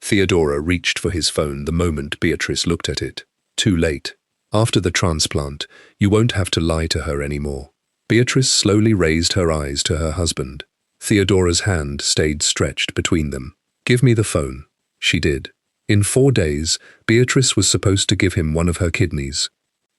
Theodora reached for his phone the moment Beatrice looked at it. Too late. After the transplant, you won't have to lie to her anymore. Beatrice slowly raised her eyes to her husband. Theodora's hand stayed stretched between them. "Give me the phone." She did. In 4 days, Beatrice was supposed to give him one of her kidneys.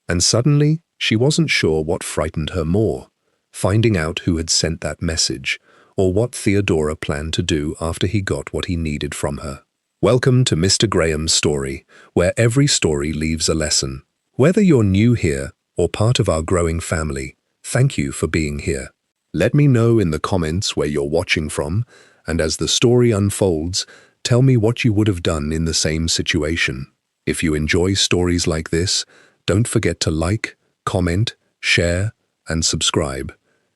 And suddenly, she wasn't sure what frightened her more, finding out who had sent that message, or what Theodora planned to do after he got what he needed from her. Welcome to Mr. Graham's story, where every story leaves a lesson. Whether you're new here or part of our growing family, thank you for being here. Let me know in the comments where you're watching from, and as the story unfolds, tell me what you would have done in the same situation. If you enjoy stories like this, don't forget to like, comment, share, and subscribe.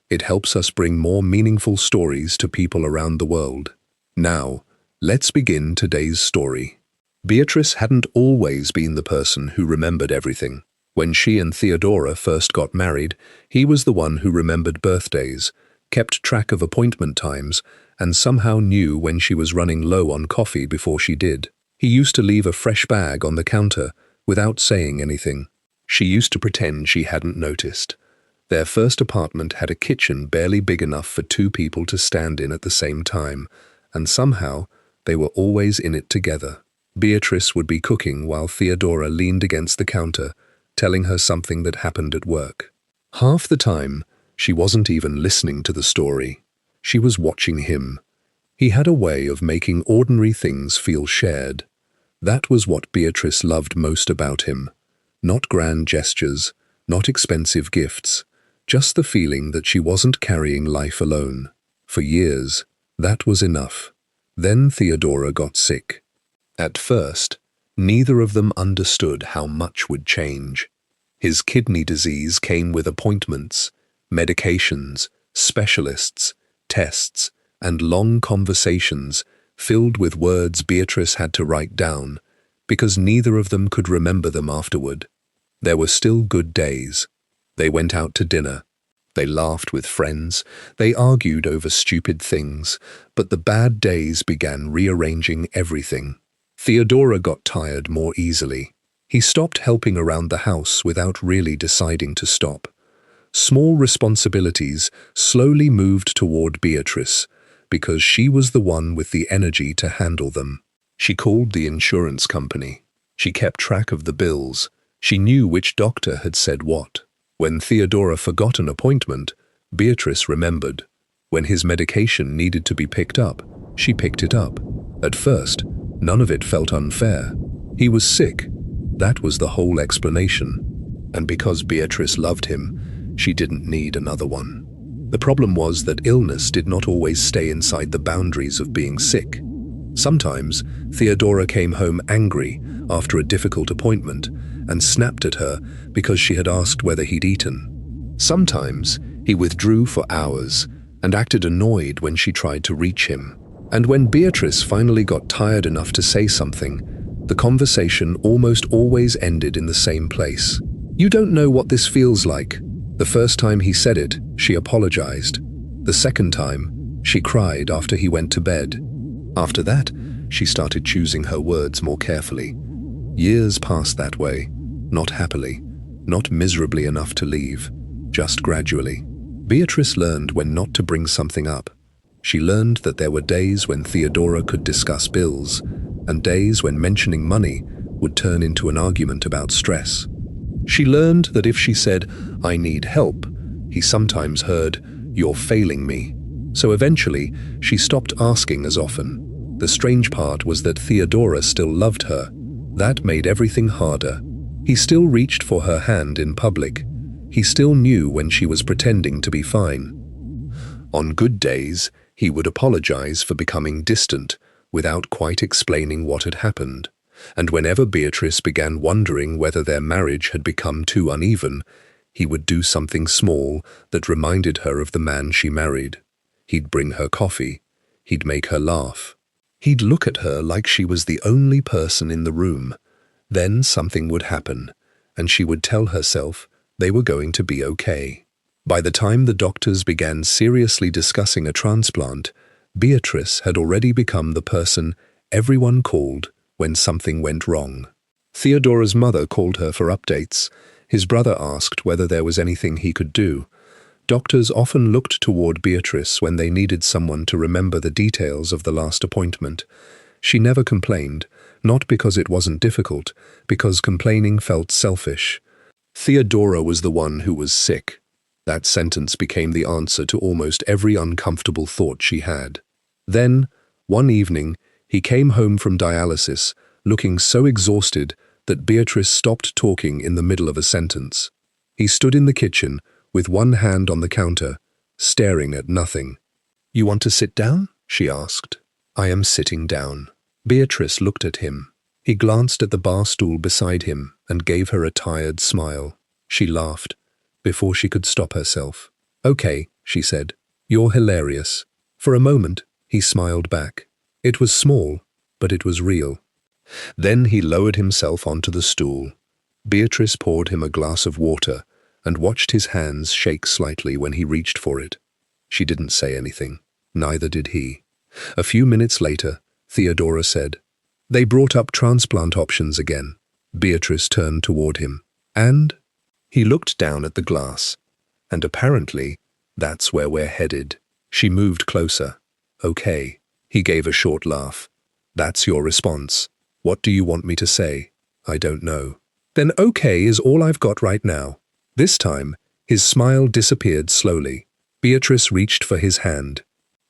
It helps us bring more meaningful stories to people around the world. Now, let's begin today's story. Beatrice hadn't always been the person who remembered everything. When she and Theodora first got married, he was the one who remembered birthdays, kept track of appointment times, and somehow knew when she was running low on coffee before she did. He used to leave a fresh bag on the counter without saying anything. She used to pretend she hadn't noticed. Their first apartment had a kitchen barely big enough for 2 people to stand in at the same time, and somehow they were always in it together. Beatrice would be cooking while Theodora leaned against the counter, telling her something that happened at work. Half the time, she wasn't even listening to the story. She was watching him. He had a way of making ordinary things feel shared. That was what Beatrice loved most about him. Not grand gestures, not expensive gifts, just the feeling that she wasn't carrying life alone. For years, that was enough. Then Theodora got sick. At first, neither of them understood how much would change. His kidney disease came with appointments, medications, specialists, tests, and long conversations filled with words Beatrice had to write down, because neither of them could remember them afterward. There were still good days. They went out to dinner. They laughed with friends. They argued over stupid things, but the bad days began rearranging everything. Theodora got tired more easily. He stopped helping around the house without really deciding to stop. Small responsibilities slowly moved toward Beatrice, because she was the one with the energy to handle them. She called the insurance company. She kept track of the bills. She knew which doctor had said what. When Theodora forgot an appointment, Beatrice remembered. When his medication needed to be picked up, she picked it up. At first, none of it felt unfair. He was sick. That was the whole explanation. And because Beatrice loved him, she didn't need another one. The problem was that illness did not always stay inside the boundaries of being sick. Sometimes, Theodora came home angry after a difficult appointment and snapped at her because she had asked whether he'd eaten. Sometimes, he withdrew for hours and acted annoyed when she tried to reach him. And when Beatrice finally got tired enough to say something, the conversation almost always ended in the same place. "You don't know what this feels like." The first time he said it, she apologized. The second time, she cried after he went to bed. After that, she started choosing her words more carefully. Years passed that way, not happily, not miserably enough to leave, just gradually. Beatrice learned when not to bring something up. She learned that there were days when Theodora could discuss bills, and days when mentioning money would turn into an argument about stress. She learned that if she said, "I need help," he sometimes heard, "You're failing me." So eventually, she stopped asking as often. The strange part was that Theodora still loved her. That made everything harder. He still reached for her hand in public. He still knew when she was pretending to be fine. On good days, he would apologize for becoming distant without quite explaining what had happened. And whenever Beatrice began wondering whether their marriage had become too uneven, he would do something small that reminded her of the man she married. He'd bring her coffee. He'd make her laugh. He'd look at her like she was the only person in the room. Then something would happen, and she would tell herself they were going to be okay. By the time the doctors began seriously discussing a transplant, Beatrice had already become the person Everyone called when something went wrong. Theodora's mother called her for updates. His brother asked whether there was anything he could do. Doctors often looked toward Beatrice when they needed someone to remember the details of the last appointment. She never complained, not because it wasn't difficult, because complaining felt selfish. Theodora was the one who was sick. That sentence became the answer to almost every uncomfortable thought she had. Then, one evening, he came home from dialysis, looking so exhausted that Beatrice stopped talking in the middle of a sentence. He stood in the kitchen, with one hand on the counter, staring at nothing. "You want to sit down?" she asked. "I am sitting down." Beatrice looked at him. He glanced at the bar stool beside him and gave her a tired smile. She laughed, before she could stop herself. "Okay," she said. "You're hilarious." For a moment, he smiled back. It was small, but it was real. Then he lowered himself onto the stool. Beatrice poured him a glass of water and watched his hands shake slightly when he reached for it. She didn't say anything. Neither did he. A few minutes later, Theodora said, "They brought up transplant options again." Beatrice turned toward him. "And?" He looked down at the glass. "And apparently, that's where we're headed." She moved closer. "Okay." He gave a short laugh. "That's your response. What do you want me to say?" "I don't know." "Then okay is all I've got right now." This time, his smile disappeared slowly. Beatrice reached for his hand.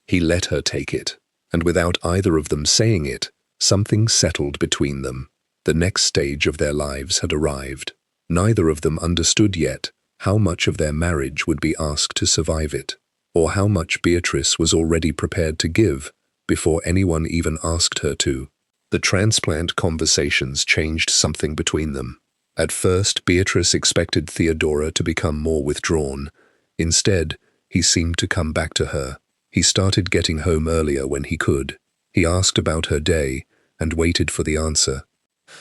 He let her take it, and without either of them saying it, something settled between them. The next stage of their lives had arrived. Neither of them understood yet how much of their marriage would be asked to survive it, or how much Beatrice was already prepared to give before anyone even asked her to. The transplant conversations changed something between them. At first, Beatrice expected Theodora to become more withdrawn. Instead, he seemed to come back to her. He started getting home earlier when he could. He asked about her day and waited for the answer.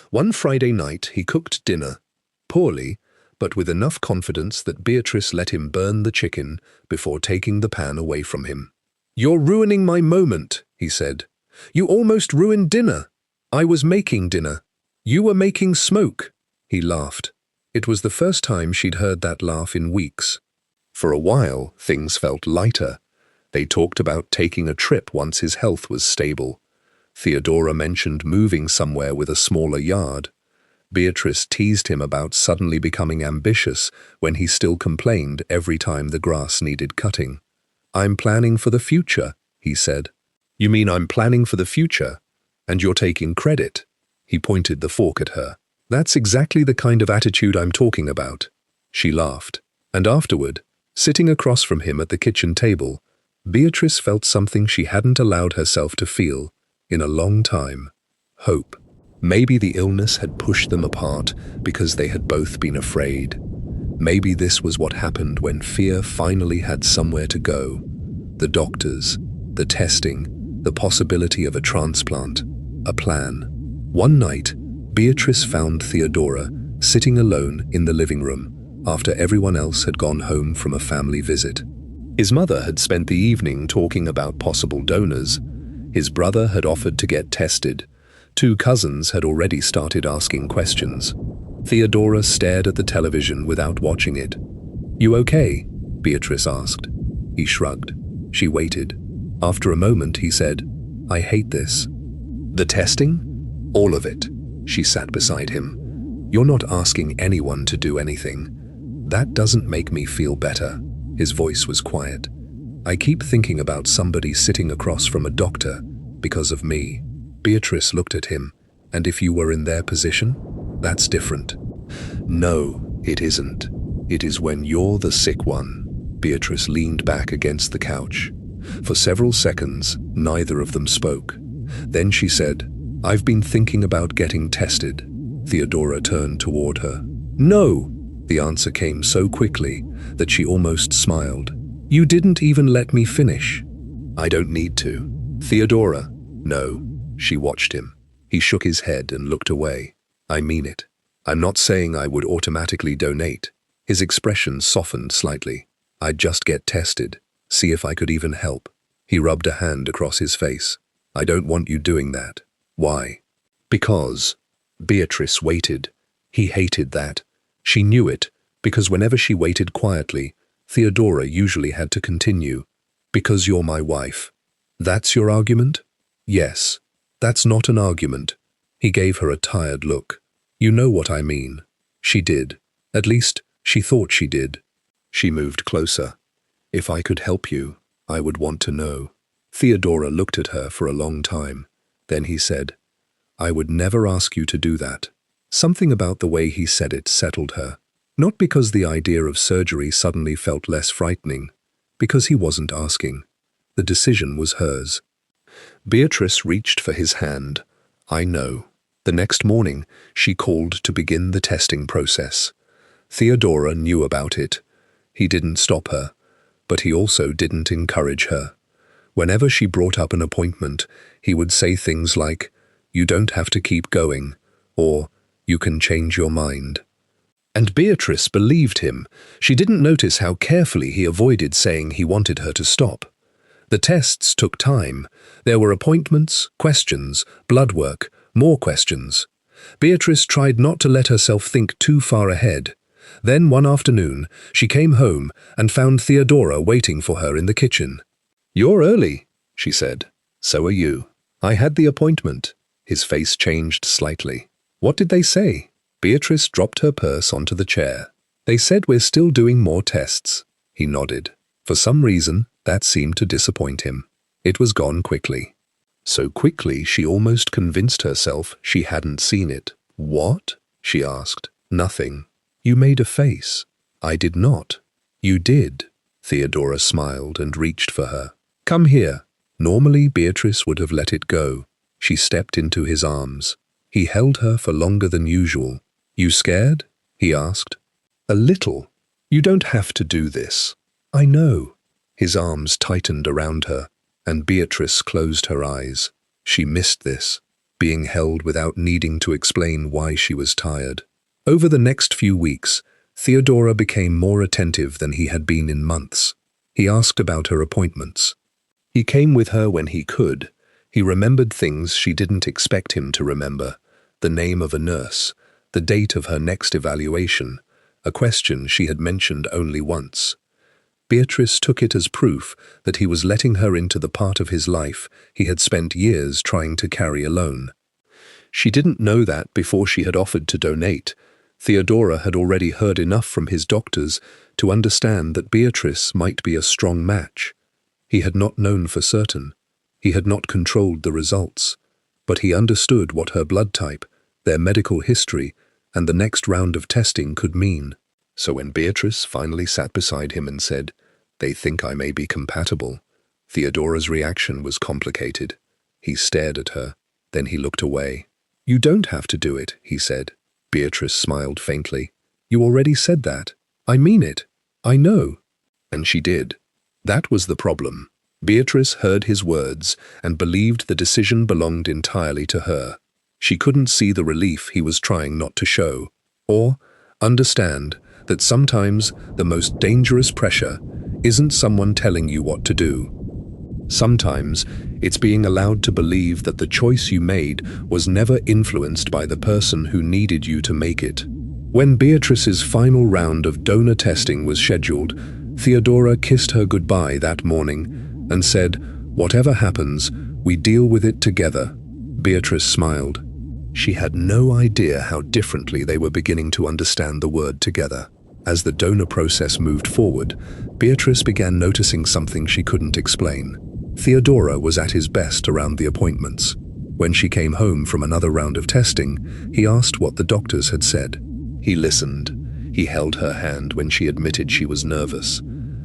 One Friday night, he cooked dinner. Poorly, but with enough confidence that Beatrice let him burn the chicken before taking the pan away from him. "You're ruining my moment," he said. "You almost ruined dinner. I was making dinner. You were making smoke." He laughed. It was the first time she'd heard that laugh in weeks. For a while, things felt lighter. They talked about taking a trip once his health was stable. Theodora mentioned moving somewhere with a smaller yard. Beatrice teased him about suddenly becoming ambitious when he still complained every time the grass needed cutting. "I'm planning for the future," he said. "You mean I'm planning for the future, and you're taking credit?" He pointed the fork at her. "That's exactly the kind of attitude I'm talking about." She laughed. And afterward, sitting across from him at the kitchen table, Beatrice felt something she hadn't allowed herself to feel in a long time. Hope. Maybe the illness had pushed them apart because they had both been afraid. Maybe this was what happened when fear finally had somewhere to go. The doctors, the testing, the possibility of a transplant, a plan. One night, Beatrice found Theodora sitting alone in the living room after everyone else had gone home from a family visit. His mother had spent the evening talking about possible donors. His brother had offered to get tested. 2 cousins had already started asking questions. Theodora stared at the television without watching it. "You okay?" Beatrice asked. He shrugged. She waited. After a moment, he said, "I hate this." "The testing?" "All of it." She sat beside him. "You're not asking anyone to do anything. That doesn't make me feel better." His voice was quiet. "I keep thinking about somebody sitting across from a doctor because of me." Beatrice looked at him. "And if you were in their position, that's different." "No, it isn't. It is when you're the sick one." Beatrice leaned back against the couch. For several seconds, neither of them spoke. Then she said, "I've been thinking about getting tested." Theodora turned toward her. "No!" The answer came so quickly that she almost smiled. "You didn't even let me finish." "I don't need to." "Theodora." "No." She watched him. He shook his head and looked away. "I mean it. I'm not saying I would automatically donate." His expression softened slightly. "I'd just get tested, see if I could even help." He rubbed a hand across his face. "I don't want you doing that." Why? Because. Beatrice waited. He hated that. She knew it, because whenever she waited quietly, Theodora usually had to continue. Because you're my wife. That's your argument? Yes. That's not an argument. He gave her a tired look. You know what I mean. She did. At least, she thought she did. She moved closer. If I could help you, I would want to know. Theodora looked at her for a long time. Then he said, I would never ask you to do that. Something about the way he said it settled her. Not because the idea of surgery suddenly felt less frightening, because he wasn't asking. The decision was hers. Beatrice reached for his hand. I know. The next morning, she called to begin the testing process. Theodora knew about it. He didn't stop her, but he also didn't encourage her. Whenever she brought up an appointment, he would say things like, you don't have to keep going, or you can change your mind. And Beatrice believed him. She didn't notice how carefully he avoided saying he wanted her to stop. The tests took time. There were appointments, questions, blood work, more questions. Beatrice tried not to let herself think too far ahead. Then one afternoon, she came home and found Theodora waiting for her in the kitchen. You're early, she said. So are you. I had the appointment. His face changed slightly. What did they say? Beatrice dropped her purse onto the chair. They said we're still doing more tests. He nodded. For some reason, that seemed to disappoint him. It was gone quickly. So quickly she almost convinced herself she hadn't seen it. What? She asked. Nothing. You made a face. I did not. You did. Theodora smiled and reached for her. Come here. Normally Beatrice would have let it go. She stepped into his arms. He held her for longer than usual. You scared? He asked. A little. You don't have to do this. I know. His arms tightened around her, and Beatrice closed her eyes. She missed this, being held without needing to explain why she was tired. Over the next few weeks, Theodora became more attentive than he had been in months. He asked about her appointments. He came with her when he could. He remembered things she didn't expect him to remember. The name of a nurse, the date of her next evaluation, a question she had mentioned only once. Beatrice took it as proof that he was letting her into the part of his life he had spent years trying to carry alone. She didn't know that before she had offered to donate. Theodora had already heard enough from his doctors to understand that Beatrice might be a strong match. He had not known for certain. He had not controlled the results. But he understood what her blood type, their medical history, and the next round of testing could mean. So when Beatrice finally sat beside him and said, they think I may be compatible, Theodora's reaction was complicated. He stared at her, then he looked away. You don't have to do it, he said. Beatrice smiled faintly. You already said that. I mean it. I know. And she did. That was the problem. Beatrice heard his words and believed the decision belonged entirely to her. She couldn't see the relief he was trying not to show, or understand that sometimes the most dangerous pressure isn't someone telling you what to do. Sometimes it's being allowed to believe that the choice you made was never influenced by the person who needed you to make it. When Beatrice's final round of donor testing was scheduled, Theodora kissed her goodbye that morning and said, whatever happens, we deal with it together. Beatrice smiled. She had no idea how differently they were beginning to understand the word together. As the donor process moved forward, Beatrice began noticing something she couldn't explain. Theodora was at his best around the appointments. When she came home from another round of testing, he asked what the doctors had said. He listened. He held her hand when she admitted she was nervous.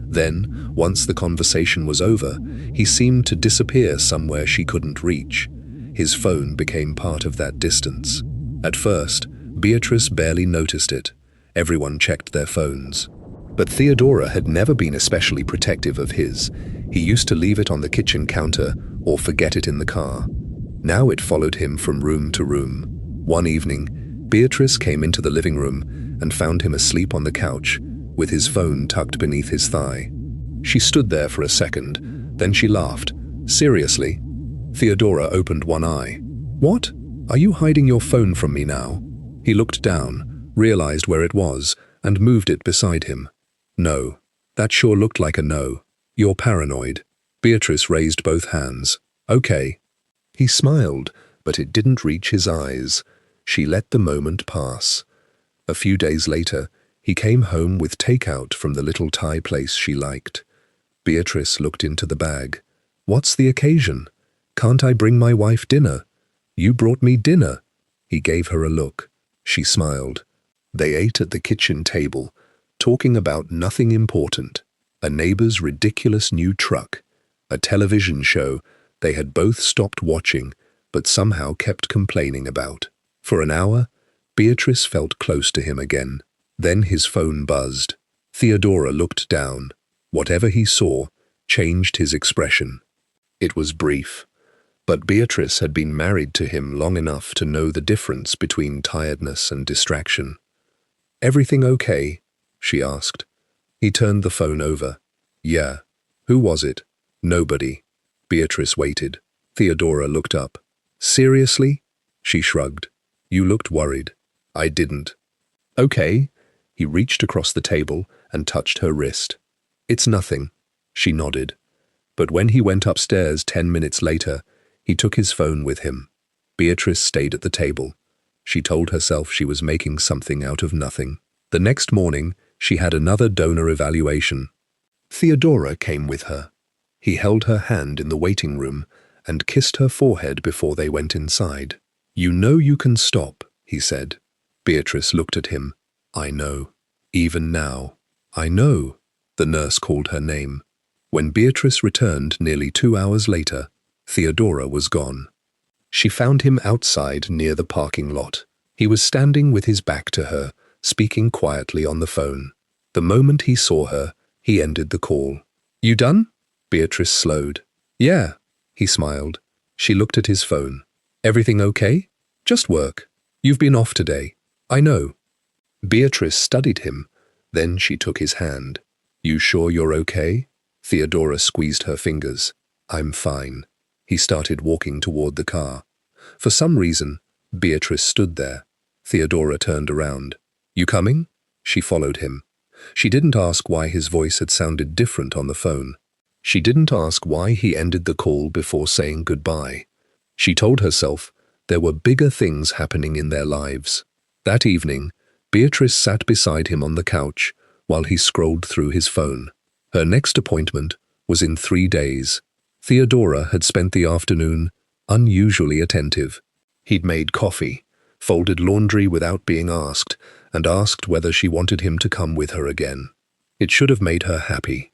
Then, once the conversation was over, he seemed to disappear somewhere she couldn't reach. His phone became part of that distance. At first, Beatrice barely noticed it. Everyone checked their phones. But Theodora had never been especially protective of his. He used to leave it on the kitchen counter or forget it in the car. Now it followed him from room to room. One evening, Beatrice came into the living room and found him asleep on the couch, with his phone tucked beneath his thigh. She stood there for a second, then she laughed. Seriously? Theodora opened one eye. What? Are you hiding your phone from me now? He looked down, realized where it was, and moved it beside him. No. That sure looked like a no. You're paranoid. Beatrice raised both hands. Okay. He smiled, but it didn't reach his eyes. She let the moment pass. A few days later, he came home with takeout from the little Thai place she liked. Beatrice looked into the bag. What's the occasion? Can't I bring my wife dinner? You brought me dinner. He gave her a look. She smiled. They ate at the kitchen table, talking about nothing important. A neighbor's ridiculous new truck, a television show they had both stopped watching but somehow kept complaining about. For an hour, Beatrice felt close to him again. Then his phone buzzed. Theodora looked down. Whatever he saw changed his expression. It was brief, but Beatrice had been married to him long enough to know the difference between tiredness and distraction. "Everything okay?" she asked. He turned the phone over. "Yeah." "Who was it?" "Nobody." Beatrice waited. Theodora looked up. "Seriously?" She shrugged. "You looked worried." "I didn't." "Okay." He reached across the table and touched her wrist. "It's nothing." She nodded. But when he went upstairs 10 minutes later, he took his phone with him. Beatrice stayed at the table. She told herself she was making something out of nothing. The next morning, she had another donor evaluation. Theodora came with her. He held her hand in the waiting room and kissed her forehead before they went inside. "You know you can stop," he said. Beatrice looked at him. "I know. Even now." "I know." The nurse called her name. When Beatrice returned nearly 2 hours later, Theodora was gone. She found him outside near the parking lot. He was standing with his back to her, speaking quietly on the phone. The moment he saw her, he ended the call. "You done?" Beatrice slowed. "Yeah." He smiled. She looked at his phone. "Everything okay?" "Just work. You've been off today." "I know." Beatrice studied him. Then she took his hand. "You sure you're okay?" Theodora squeezed her fingers. "I'm fine." He started walking toward the car. For some reason, Beatrice stood there. Theodora turned around. "You coming?" She followed him. She didn't ask why his voice had sounded different on the phone. She didn't ask why he ended the call before saying goodbye. She told herself there were bigger things happening in their lives. That evening, Beatrice sat beside him on the couch while he scrolled through his phone. Her next appointment was in 3 days. Theodora had spent the afternoon unusually attentive. He'd made coffee, folded laundry without being asked, and asked whether she wanted him to come with her again. It should have made her happy.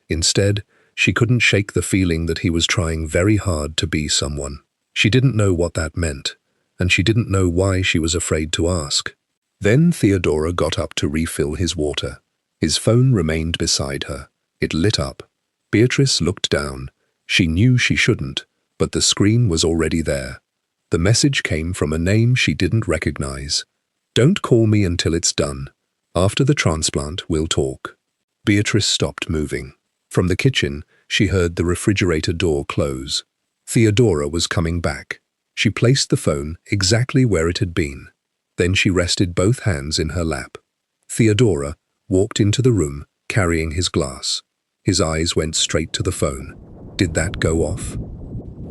Instead, she couldn't shake the feeling that he was trying very hard to be someone. She didn't know what that meant, and she didn't know why she was afraid to ask. Then Theodora got up to refill his water. His phone remained beside her. It lit up. Beatrice looked down. She knew she shouldn't, but the screen was already there. The message came from a name she didn't recognize. "Don't call me until it's done. After the transplant, we'll talk." Beatrice stopped moving. From the kitchen, she heard the refrigerator door close. Theodora was coming back. She placed the phone exactly where it had been. Then she rested both hands in her lap. Theodora walked into the room, carrying his glass. His eyes went straight to the phone. Did that go off?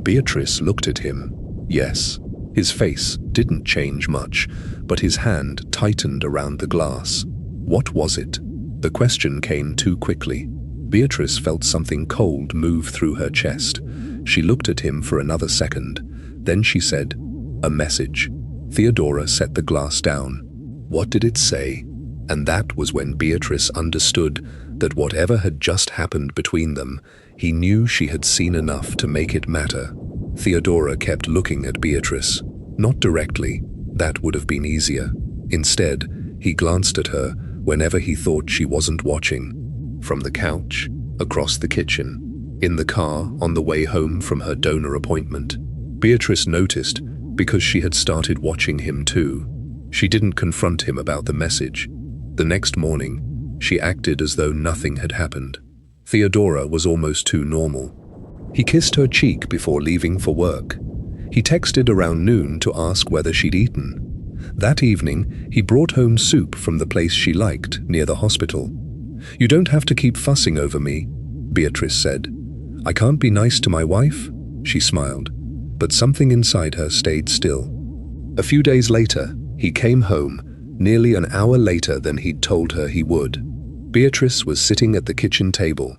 Beatrice looked at him. Yes. His face didn't change much, but his hand tightened around the glass. What was it? The question came too quickly. Beatrice felt something cold move through her chest. She looked at him for another second. Then she said, "A message." Theodora set the glass down. What did it say? And that was when Beatrice understood that whatever had just happened between them, he knew she had seen enough to make it matter. Theodora kept looking at Beatrice. Not directly, that would have been easier. Instead, he glanced at her whenever he thought she wasn't watching. From the couch, across the kitchen, in the car on the way home from her donor appointment. Beatrice noticed because she had started watching him too. She didn't confront him about the message. The next morning, she acted as though nothing had happened. Theodora was almost too normal. He kissed her cheek before leaving for work. He texted around noon to ask whether she'd eaten. That evening, he brought home soup from the place she liked, near the hospital. "You don't have to keep fussing over me," Beatrice said. "I can't be nice to my wife?" She smiled, but something inside her stayed still. A few days later, he came home, nearly an hour later than he'd told her he would. Beatrice was sitting at the kitchen table.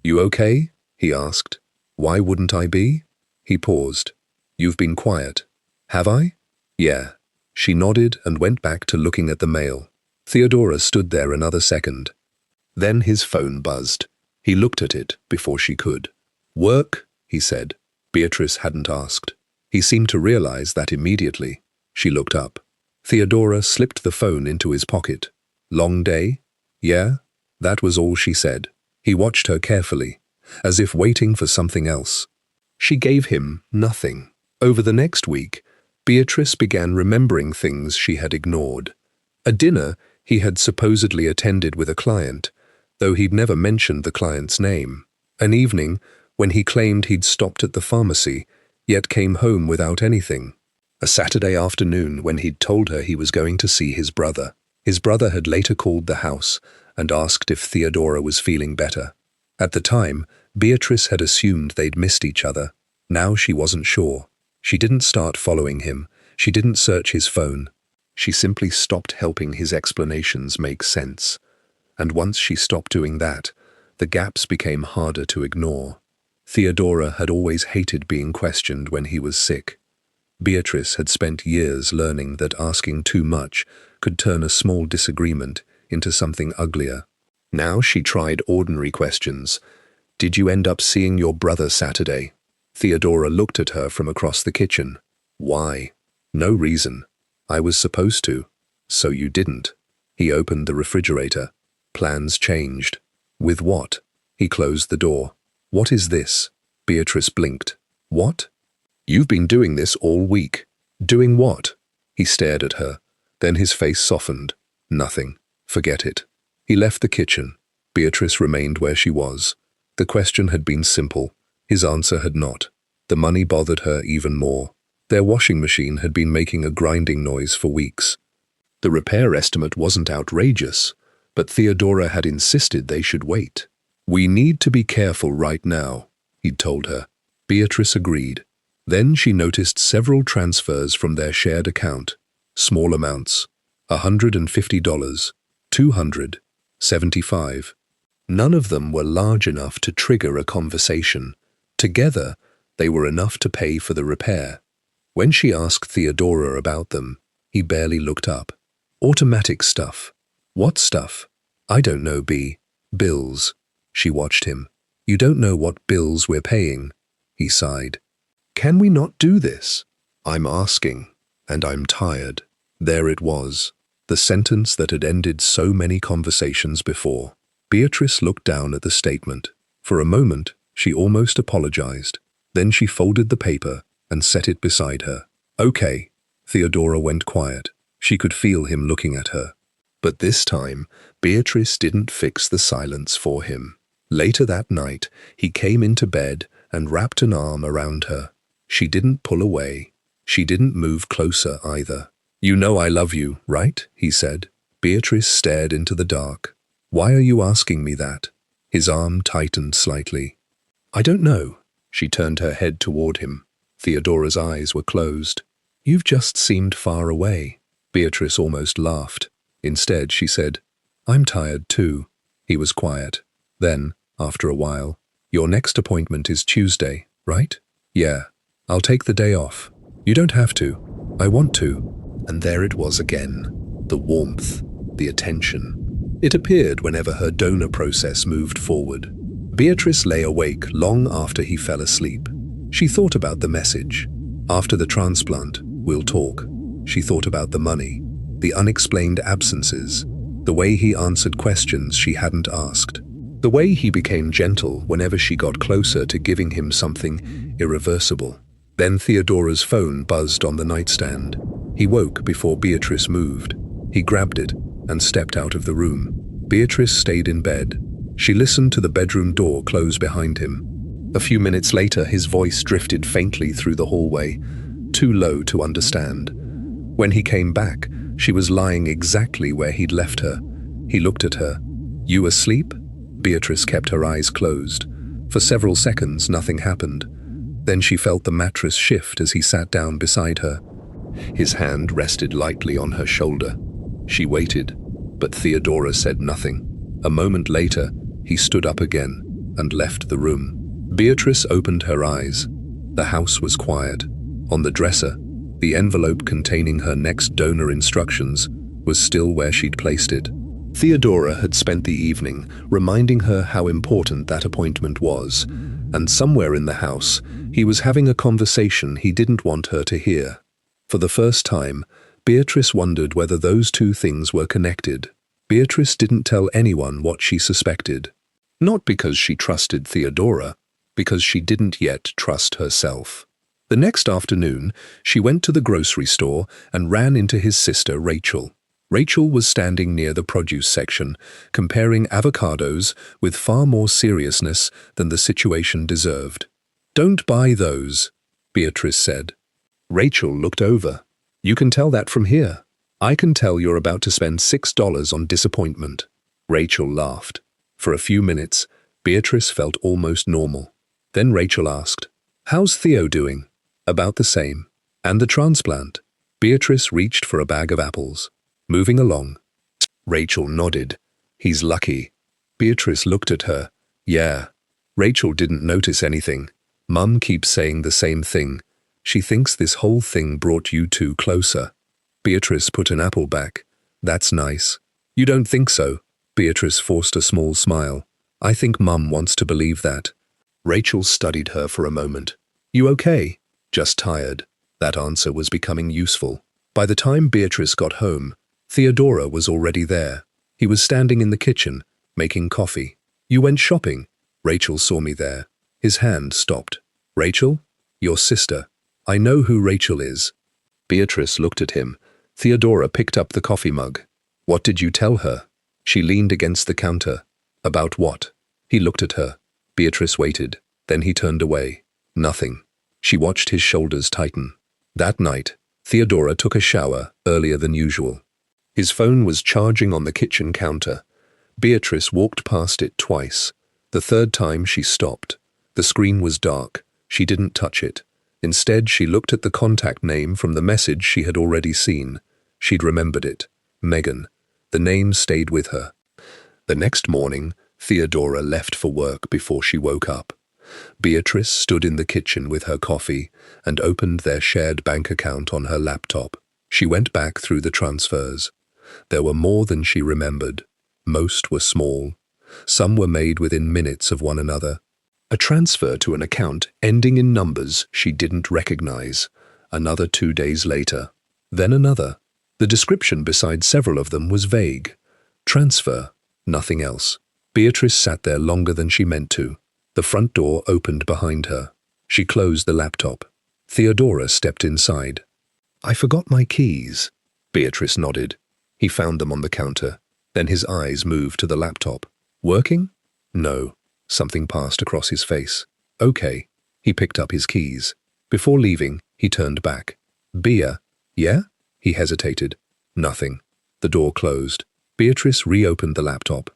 "You okay?" he asked. "Why wouldn't I be?" He paused. "You've been quiet." "Have I?" "Yeah." She nodded and went back to looking at the mail. Theodora stood there another second. Then his phone buzzed. He looked at it before she could. "Work?" he said. Beatrice hadn't asked. He seemed to realize that immediately. She looked up. Theodora slipped the phone into his pocket. "Long day?" "Yeah." That was all she said. He watched her carefully, as if waiting for something else. She gave him nothing. Over the next week, Beatrice began remembering things she had ignored. A dinner he had supposedly attended with a client, though he'd never mentioned the client's name. An evening when he claimed he'd stopped at the pharmacy, yet came home without anything. A Saturday afternoon when he'd told her he was going to see his brother. His brother had later called the house and asked if Theodora was feeling better. At the time, Beatrice had assumed they'd missed each other. Now she wasn't sure. She didn't start following him. She didn't search his phone. She simply stopped helping his explanations make sense. And once she stopped doing that, the gaps became harder to ignore. Theodora had always hated being questioned when he was sick. Beatrice had spent years learning that asking too much could turn a small disagreement into something uglier. Now she tried ordinary questions. "Did you end up seeing your brother Saturday?" Theodora looked at her from across the kitchen. "Why?" "No reason. I was supposed to." "So you didn't." He opened the refrigerator. Plans changed. "With what?" He closed the door. "What is this?" Beatrice blinked. "What?" "You've been doing this all week." "Doing what?" He stared at her. Then his face softened. "Nothing. Forget it." He left the kitchen. Beatrice remained where she was. The question had been simple. His answer had not. The money bothered her even more. Their washing machine had been making a grinding noise for weeks. The repair estimate wasn't outrageous, but Theodora had insisted they should wait. "We need to be careful right now," he'd told her. Beatrice agreed. Then she noticed several transfers from their shared account. Small amounts. $150, $200, $75. None of them were large enough to trigger a conversation. Together, they were enough to pay for the repair. When she asked Theodora about them, he barely looked up. "Automatic stuff." "What stuff?" "I don't know, B. Bills." She watched him. "You don't know what bills we're paying." He sighed. "Can we not do this?" "I'm asking, and I'm tired." There it was, the sentence that had ended so many conversations before. Beatrice looked down at the statement. For a moment, she almost apologized. Then she folded the paper and set it beside her. "Okay." Theodora went quiet. She could feel him looking at her. But this time, Beatrice didn't fix the silence for him. Later that night, he came into bed and wrapped an arm around her. She didn't pull away. She didn't move closer either. "You know I love you, right?" he said. Beatrice stared into the dark. "Why are you asking me that?" His arm tightened slightly. "I don't know." She turned her head toward him. Theodora's eyes were closed. "You've just seemed far away." Beatrice almost laughed. Instead, she said, "I'm tired too." He was quiet. Then, after a while, "Your next appointment is Tuesday, right?" "Yeah. I'll take the day off." "You don't have to." "I want to." And there it was again. The warmth, the attention. It appeared whenever her donor process moved forward. Beatrice lay awake long after he fell asleep. She thought about the message. After the transplant, we'll talk. She thought about the money, the unexplained absences, the way he answered questions she hadn't asked, the way he became gentle whenever she got closer to giving him something irreversible. Then Theodora's phone buzzed on the nightstand. He woke before Beatrice moved. He grabbed it and stepped out of the room. Beatrice stayed in bed. She listened to the bedroom door close behind him. A few minutes later, his voice drifted faintly through the hallway. too low to understand. When he came back, she was lying exactly where he'd left her. He looked at her. "You asleep?" Beatrice kept her eyes closed. For several seconds, nothing happened. Then she felt the mattress shift as he sat down beside her. His hand rested lightly on her shoulder. She waited, but Theodora said nothing. A moment later, he stood up again and left the room. Beatrice opened her eyes. The house was quiet. On the dresser, the envelope containing her next donor instructions was still where she'd placed it. Theodora had spent the evening reminding her how important that appointment was, and somewhere in the house, he was having a conversation he didn't want her to hear. For the first time, Beatrice wondered whether those two things were connected. Beatrice didn't tell anyone what she suspected. Not because she trusted Theodora, because she didn't yet trust herself. The next afternoon, she went to the grocery store and ran into his sister Rachel. Rachel was standing near the produce section, comparing avocados with far more seriousness than the situation deserved. "Don't buy those," Beatrice said. Rachel looked over. "You can tell that from here. I can tell you're about to spend $6 on disappointment." Rachel laughed. For a few minutes, Beatrice felt almost normal. Then Rachel asked, "How's Theo doing?" "About the same." "And the transplant?" Beatrice reached for a bag of apples. "Moving along." Rachel nodded. "He's lucky." Beatrice looked at her. "Yeah." Rachel didn't notice anything. "Mum keeps saying the same thing. She thinks this whole thing brought you two closer." Beatrice put an apple back. "That's nice." "You don't think so?" Beatrice forced a small smile. "I think Mum wants to believe that." Rachel studied her for a moment. "You okay?" "Just tired." That answer was becoming useful. By the time Beatrice got home, Theodora was already there. He was standing in the kitchen, making coffee. "You went shopping?" Rachel saw me there. His hand stopped. "Rachel? Your sister. I know who Rachel is." Beatrice looked at him. Theodora picked up the coffee mug. "What did you tell her?" She leaned against the counter. "About what?" He looked at her. Beatrice waited. Then he turned away. "Nothing." She watched his shoulders tighten. That night, Theodora took a shower earlier than usual. His phone was charging on the kitchen counter. Beatrice walked past it twice. The third time she stopped. The screen was dark. She didn't touch it. Instead, she looked at the contact name from the message she had already seen. She'd remembered it. Megan. The name stayed with her. The next morning, Theodora left for work before she woke up. Beatrice stood in the kitchen with her coffee and opened their shared bank account on her laptop. She went back through the transfers. There were more than she remembered. Most were small. Some were made within minutes of one another. A transfer to an account ending in numbers she didn't recognize. Another 2 days later. Then another. The description beside several of them was vague. Transfer. Nothing else. Beatrice sat there longer than she meant to. The front door opened behind her. She closed the laptop. Theodora stepped inside. "I forgot my keys." Beatrice nodded. He found them on the counter. Then his eyes moved to the laptop. "Working?" "No." Something passed across his face. "Okay." He picked up his keys. Before leaving, he turned back. "Bea, yeah?" He hesitated. "Nothing." The door closed. Beatrice reopened the laptop.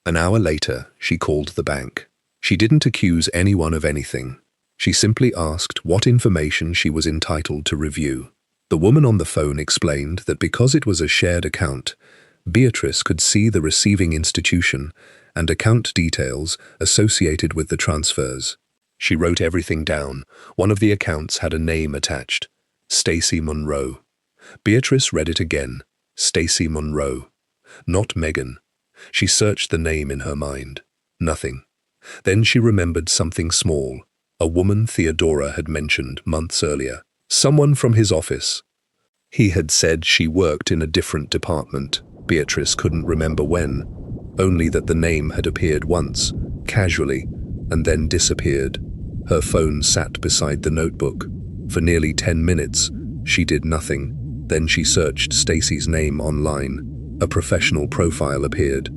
An hour later, she called the bank. She didn't accuse anyone of anything. She simply asked what information she was entitled to review. The woman on the phone explained that because it was a shared account, Beatrice could see the receiving institution and account details associated with the transfers. She wrote everything down. One of the accounts had a name attached. Stacy Monroe. Beatrice read it again. Stacy Monroe. Not Megan. She searched the name in her mind. Nothing. Then she remembered something small. A woman Theodora had mentioned months earlier. Someone from his office. He had said she worked in a different department. Beatrice couldn't remember when. Only that the name had appeared once, casually, and then disappeared. Her phone sat beside the notebook. For nearly 10 minutes, she did nothing. Then she searched Stacy's name online. A professional profile appeared.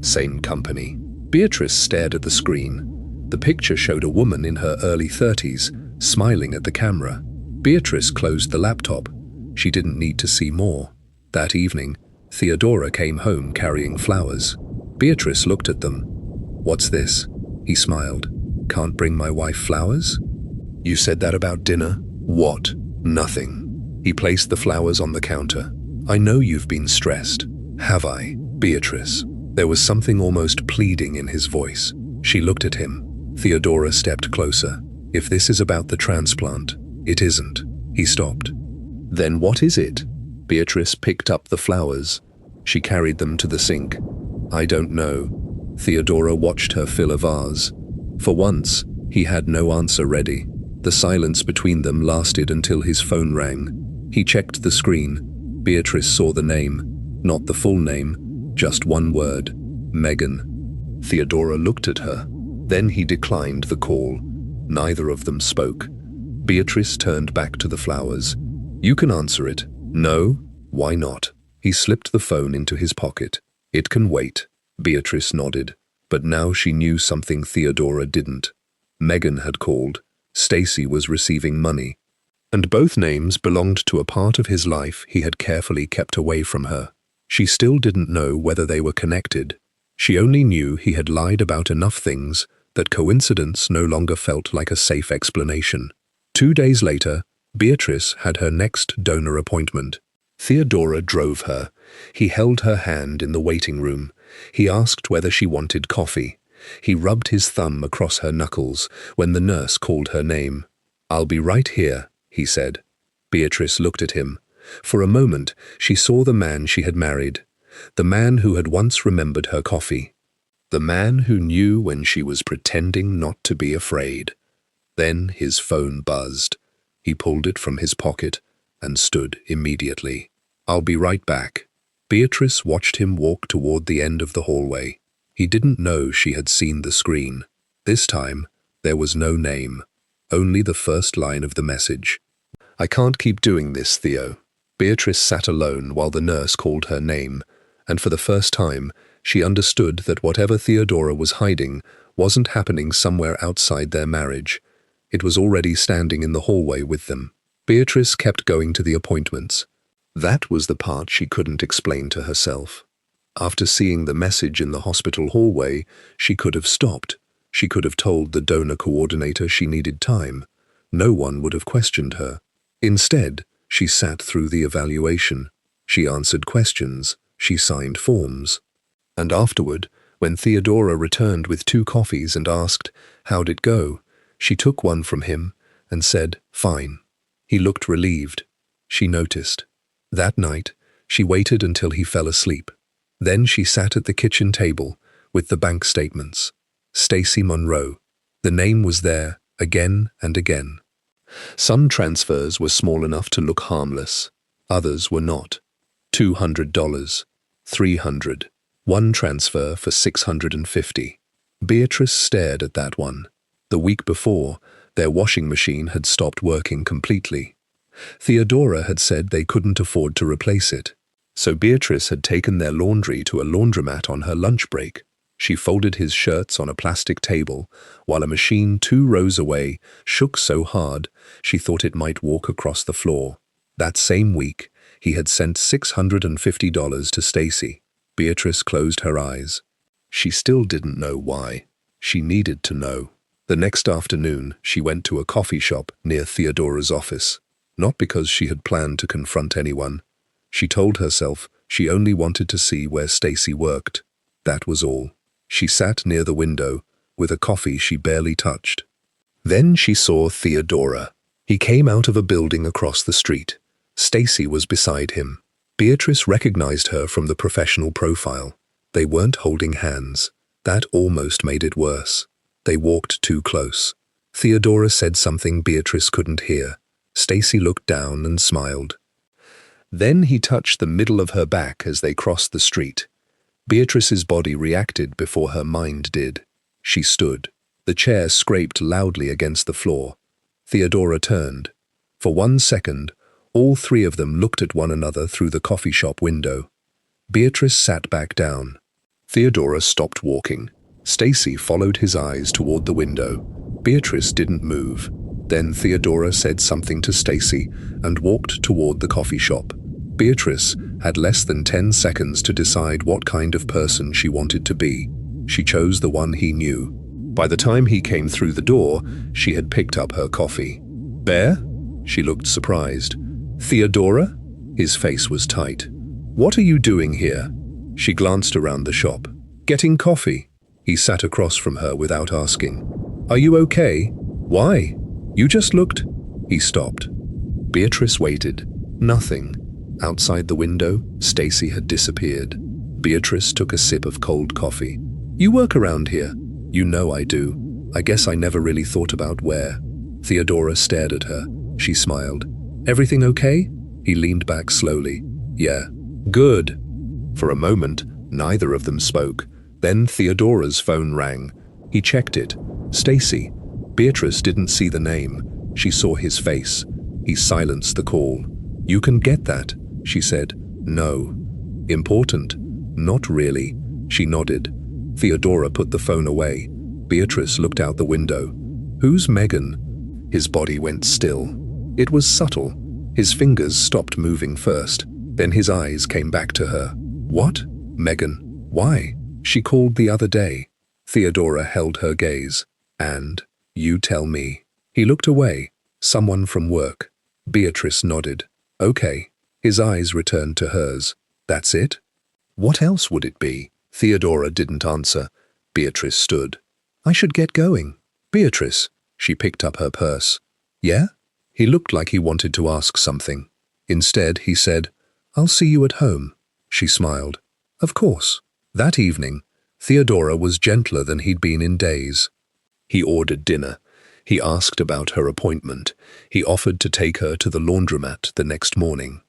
Same company. Beatrice stared at the screen. The picture showed a woman in her early 30s, smiling at the camera. Beatrice closed the laptop. She didn't need to see more. That evening, Theodora came home carrying flowers. Beatrice looked at them. "What's this?" He smiled. "Can't bring my wife flowers?" "You said that about dinner?" "What?" "Nothing." He placed the flowers on the counter. "I know you've been stressed." "Have I?" "Beatrice." There was something almost pleading in his voice. She looked at him. Theodora stepped closer. "If this is about the transplant, it isn't." He stopped. "Then what is it?" Beatrice picked up the flowers. She carried them to the sink. "I don't know." Theodora watched her fill a vase. For once, he had no answer ready. The silence between them lasted until his phone rang. He checked the screen. Beatrice saw the name. Not the full name, just one word. Megan. Theodora looked at her. Then he declined the call. Neither of them spoke. Beatrice turned back to the flowers. "You can answer it." "No? Why not?" He slipped the phone into his pocket. "It can wait." Beatrice nodded. But now she knew something Theodora didn't. Megan had called. Stacy was receiving money. And both names belonged to a part of his life he had carefully kept away from her. She still didn't know whether they were connected. She only knew he had lied about enough things that coincidence no longer felt like a safe explanation. 2 days later, Beatrice had her next donor appointment. Theodora drove her. He held her hand in the waiting room. He asked whether she wanted coffee. He rubbed his thumb across her knuckles when the nurse called her name. "I'll be right here," he said. Beatrice looked at him. For a moment, she saw the man she had married, the man who had once remembered her coffee, the man who knew when she was pretending not to be afraid. Then his phone buzzed. He pulled it from his pocket and stood immediately. "I'll be right back." Beatrice watched him walk toward the end of the hallway. He didn't know she had seen the screen. This time, there was no name, only the first line of the message. "I can't keep doing this, Theo." Beatrice sat alone while the nurse called her name, and for the first time, she understood that whatever Theodora was hiding wasn't happening somewhere outside their marriage. It was already standing in the hallway with them. Beatrice kept going to the appointments. That was the part she couldn't explain to herself. After seeing the message in the hospital hallway, she could have stopped. She could have told the donor coordinator she needed time. No one would have questioned her. Instead, she sat through the evaluation. She answered questions. She signed forms. And afterward, when Theodora returned with 2 coffees and asked, "How'd it go?" she took one from him and said, "Fine." He looked relieved. She noticed. That night, she waited until he fell asleep. Then she sat at the kitchen table with the bank statements. Stacy Monroe. The name was there again and again. Some transfers were small enough to look harmless. Others were not. $200, $300, one transfer for $650. Beatrice stared at that one. The week before, their washing machine had stopped working completely. Theodora had said they couldn't afford to replace it. So Beatrice had taken their laundry to a laundromat on her lunch break. She folded his shirts on a plastic table, while a machine 2 rows away shook so hard she thought it might walk across the floor. That same week, he had sent $650 to Stacy. Beatrice closed her eyes. She still didn't know why. She needed to know. The next afternoon, she went to a coffee shop near Theodora's office. Not because she had planned to confront anyone. She told herself she only wanted to see where Stacy worked. That was all. She sat near the window, with a coffee she barely touched. Then she saw Theodora. He came out of a building across the street. Stacy was beside him. Beatrice recognized her from the professional profile. They weren't holding hands. That almost made it worse. They walked too close. Theodora said something Beatrice couldn't hear. Stacy looked down and smiled. Then he touched the middle of her back as they crossed the street. Beatrice's body reacted before her mind did. She stood. The chair scraped loudly against the floor. Theodora turned. For 1 second, all 3 of them looked at one another through the coffee shop window. Beatrice sat back down. Theodora stopped walking. Stacy followed his eyes toward the window. Beatrice didn't move. Then Theodora said something to Stacy and walked toward the coffee shop. Beatrice had less than 10 seconds to decide what kind of person she wanted to be. She chose the one he knew. By the time he came through the door, she had picked up her coffee. "Bear?" She looked surprised. "Theodora?" His face was tight. "What are you doing here?" She glanced around the shop. "Getting coffee." He sat across from her without asking. "Are you okay? Why? You just looked—" He stopped. Beatrice waited. Nothing. Outside the window, Stacy had disappeared. Beatrice took a sip of cold coffee. "You work around here?" "You know I do. I guess I never really thought about where." Theodora stared at her. She smiled. "Everything okay?" He leaned back slowly. "Yeah." "Good." For a moment, neither of them spoke. Then Theodora's phone rang. He checked it. Stacy. Beatrice didn't see the name. She saw his face. He silenced the call. "You can get that," she said. "No." "Important?" "Not really." She nodded. Theodora put the phone away. Beatrice looked out the window. "Who's Megan?" His body went still. It was subtle. His fingers stopped moving first. Then his eyes came back to her. "What? Megan? Why? She called the other day." Theodora held her gaze. "And? You tell me." He looked away. "Someone from work." Beatrice nodded. "Okay." His eyes returned to hers. "That's it?" "What else would it be?" Theodora didn't answer. Beatrice stood. "I should get going." "Beatrice." She picked up her purse. "Yeah?" He looked like he wanted to ask something. Instead, he said, "I'll see you at home." She smiled. "Of course." That evening, Theodora was gentler than he'd been in days. He ordered dinner. He asked about her appointment. He offered to take her to the laundromat the next morning.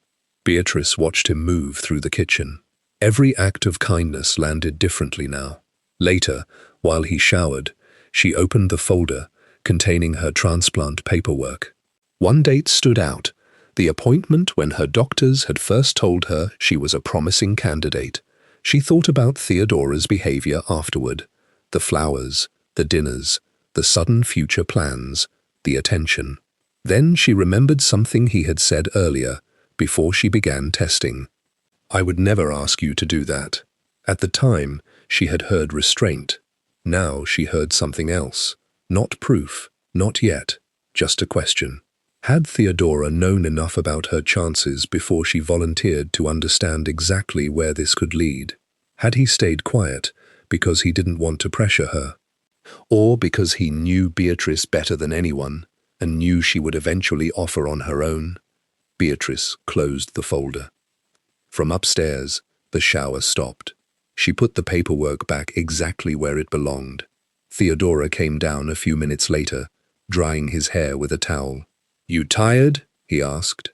Beatrice watched him move through the kitchen. Every act of kindness landed differently now. Later, while he showered, she opened the folder containing her transplant paperwork. One date stood out, the appointment when her doctors had first told her she was a promising candidate. She thought about Theodora's behavior afterward, the flowers, the dinners, the sudden future plans, the attention. Then she remembered something he had said earlier, before she began testing. "I would never ask you to do that." At the time, she had heard restraint. Now she heard something else. Not proof, not yet, just a question. Had Theodora known enough about her chances before she volunteered to understand exactly where this could lead? Had he stayed quiet because he didn't want to pressure her? Or because he knew Beatrice better than anyone and knew she would eventually offer on her own? Beatrice closed the folder. From upstairs, the shower stopped. She put the paperwork back exactly where it belonged. Theodora came down a few minutes later, drying his hair with a towel. "You tired?" he asked.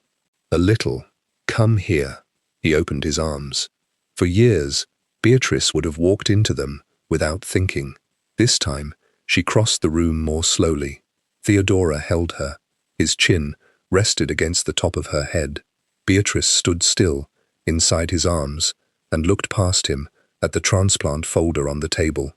"A little. Come here." He opened his arms. For years, Beatrice would have walked into them without thinking. This time, she crossed the room more slowly. Theodora held her. His chin rested against the top of her head. Beatrice stood still, inside his arms, and looked past him at the transplant folder on the table.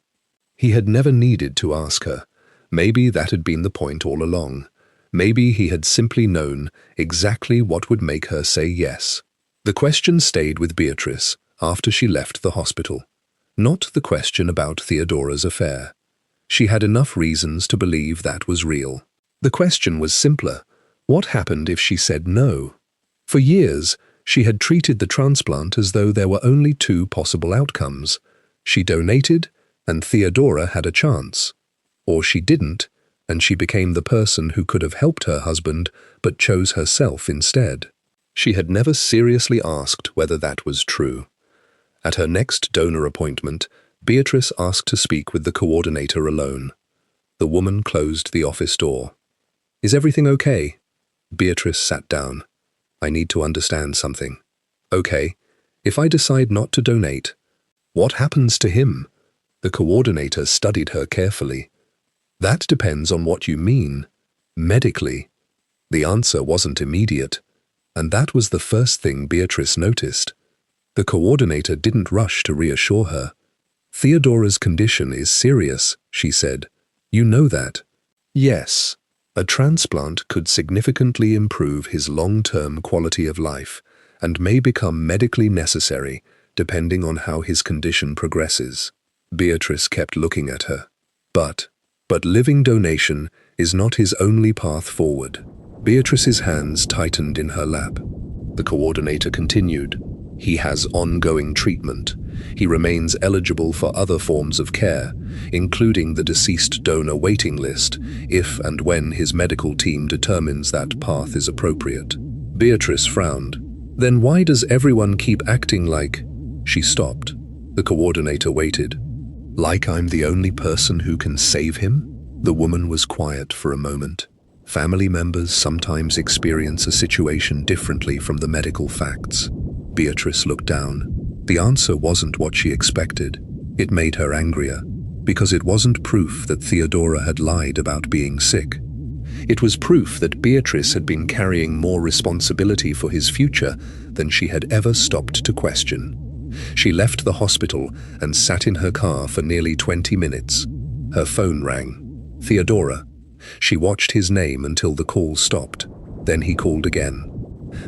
He had never needed to ask her. Maybe that had been the point all along. Maybe he had simply known exactly what would make her say yes. The question stayed with Beatrice after she left the hospital. Not the question about Theodora's affair. She had enough reasons to believe that was real. The question was simpler. What happened if she said no? For years, she had treated the transplant as though there were only two possible outcomes. She donated, and Theodora had a chance. Or she didn't, and she became the person who could have helped her husband but chose herself instead. She had never seriously asked whether that was true. At her next donor appointment, Beatrice asked to speak with the coordinator alone. The woman closed the office door. "Is everything okay?" Beatrice sat down. "I need to understand something." "Okay. If I decide not to donate, what happens to him?" The coordinator studied her carefully. "That depends on what you mean. Medically." The answer wasn't immediate, and that was the first thing Beatrice noticed. The coordinator didn't rush to reassure her. "Theodora's condition is serious," she said. "You know that." "Yes." A transplant could significantly improve his long-term quality of life and may become medically necessary depending on how his condition progresses. Beatrice kept looking at her. But living donation is not his only path forward. Beatrice's hands tightened in her lap. The coordinator continued. He has ongoing treatment. He remains eligible for other forms of care, including the deceased donor waiting list, if and when his medical team determines that path is appropriate. Beatrice frowned. Then why does everyone keep acting like... She stopped. The coordinator waited. Like I'm the only person who can save him? The woman was quiet for a moment. Family members sometimes experience a situation differently from the medical facts. Beatrice looked down. The answer wasn't what she expected. It made her angrier, because it wasn't proof that Theodora had lied about being sick. It was proof that Beatrice had been carrying more responsibility for his future than she had ever stopped to question. She left the hospital and sat in her car for nearly 20 minutes. Her phone rang. Theodora. She watched his name until the call stopped. Then he called again.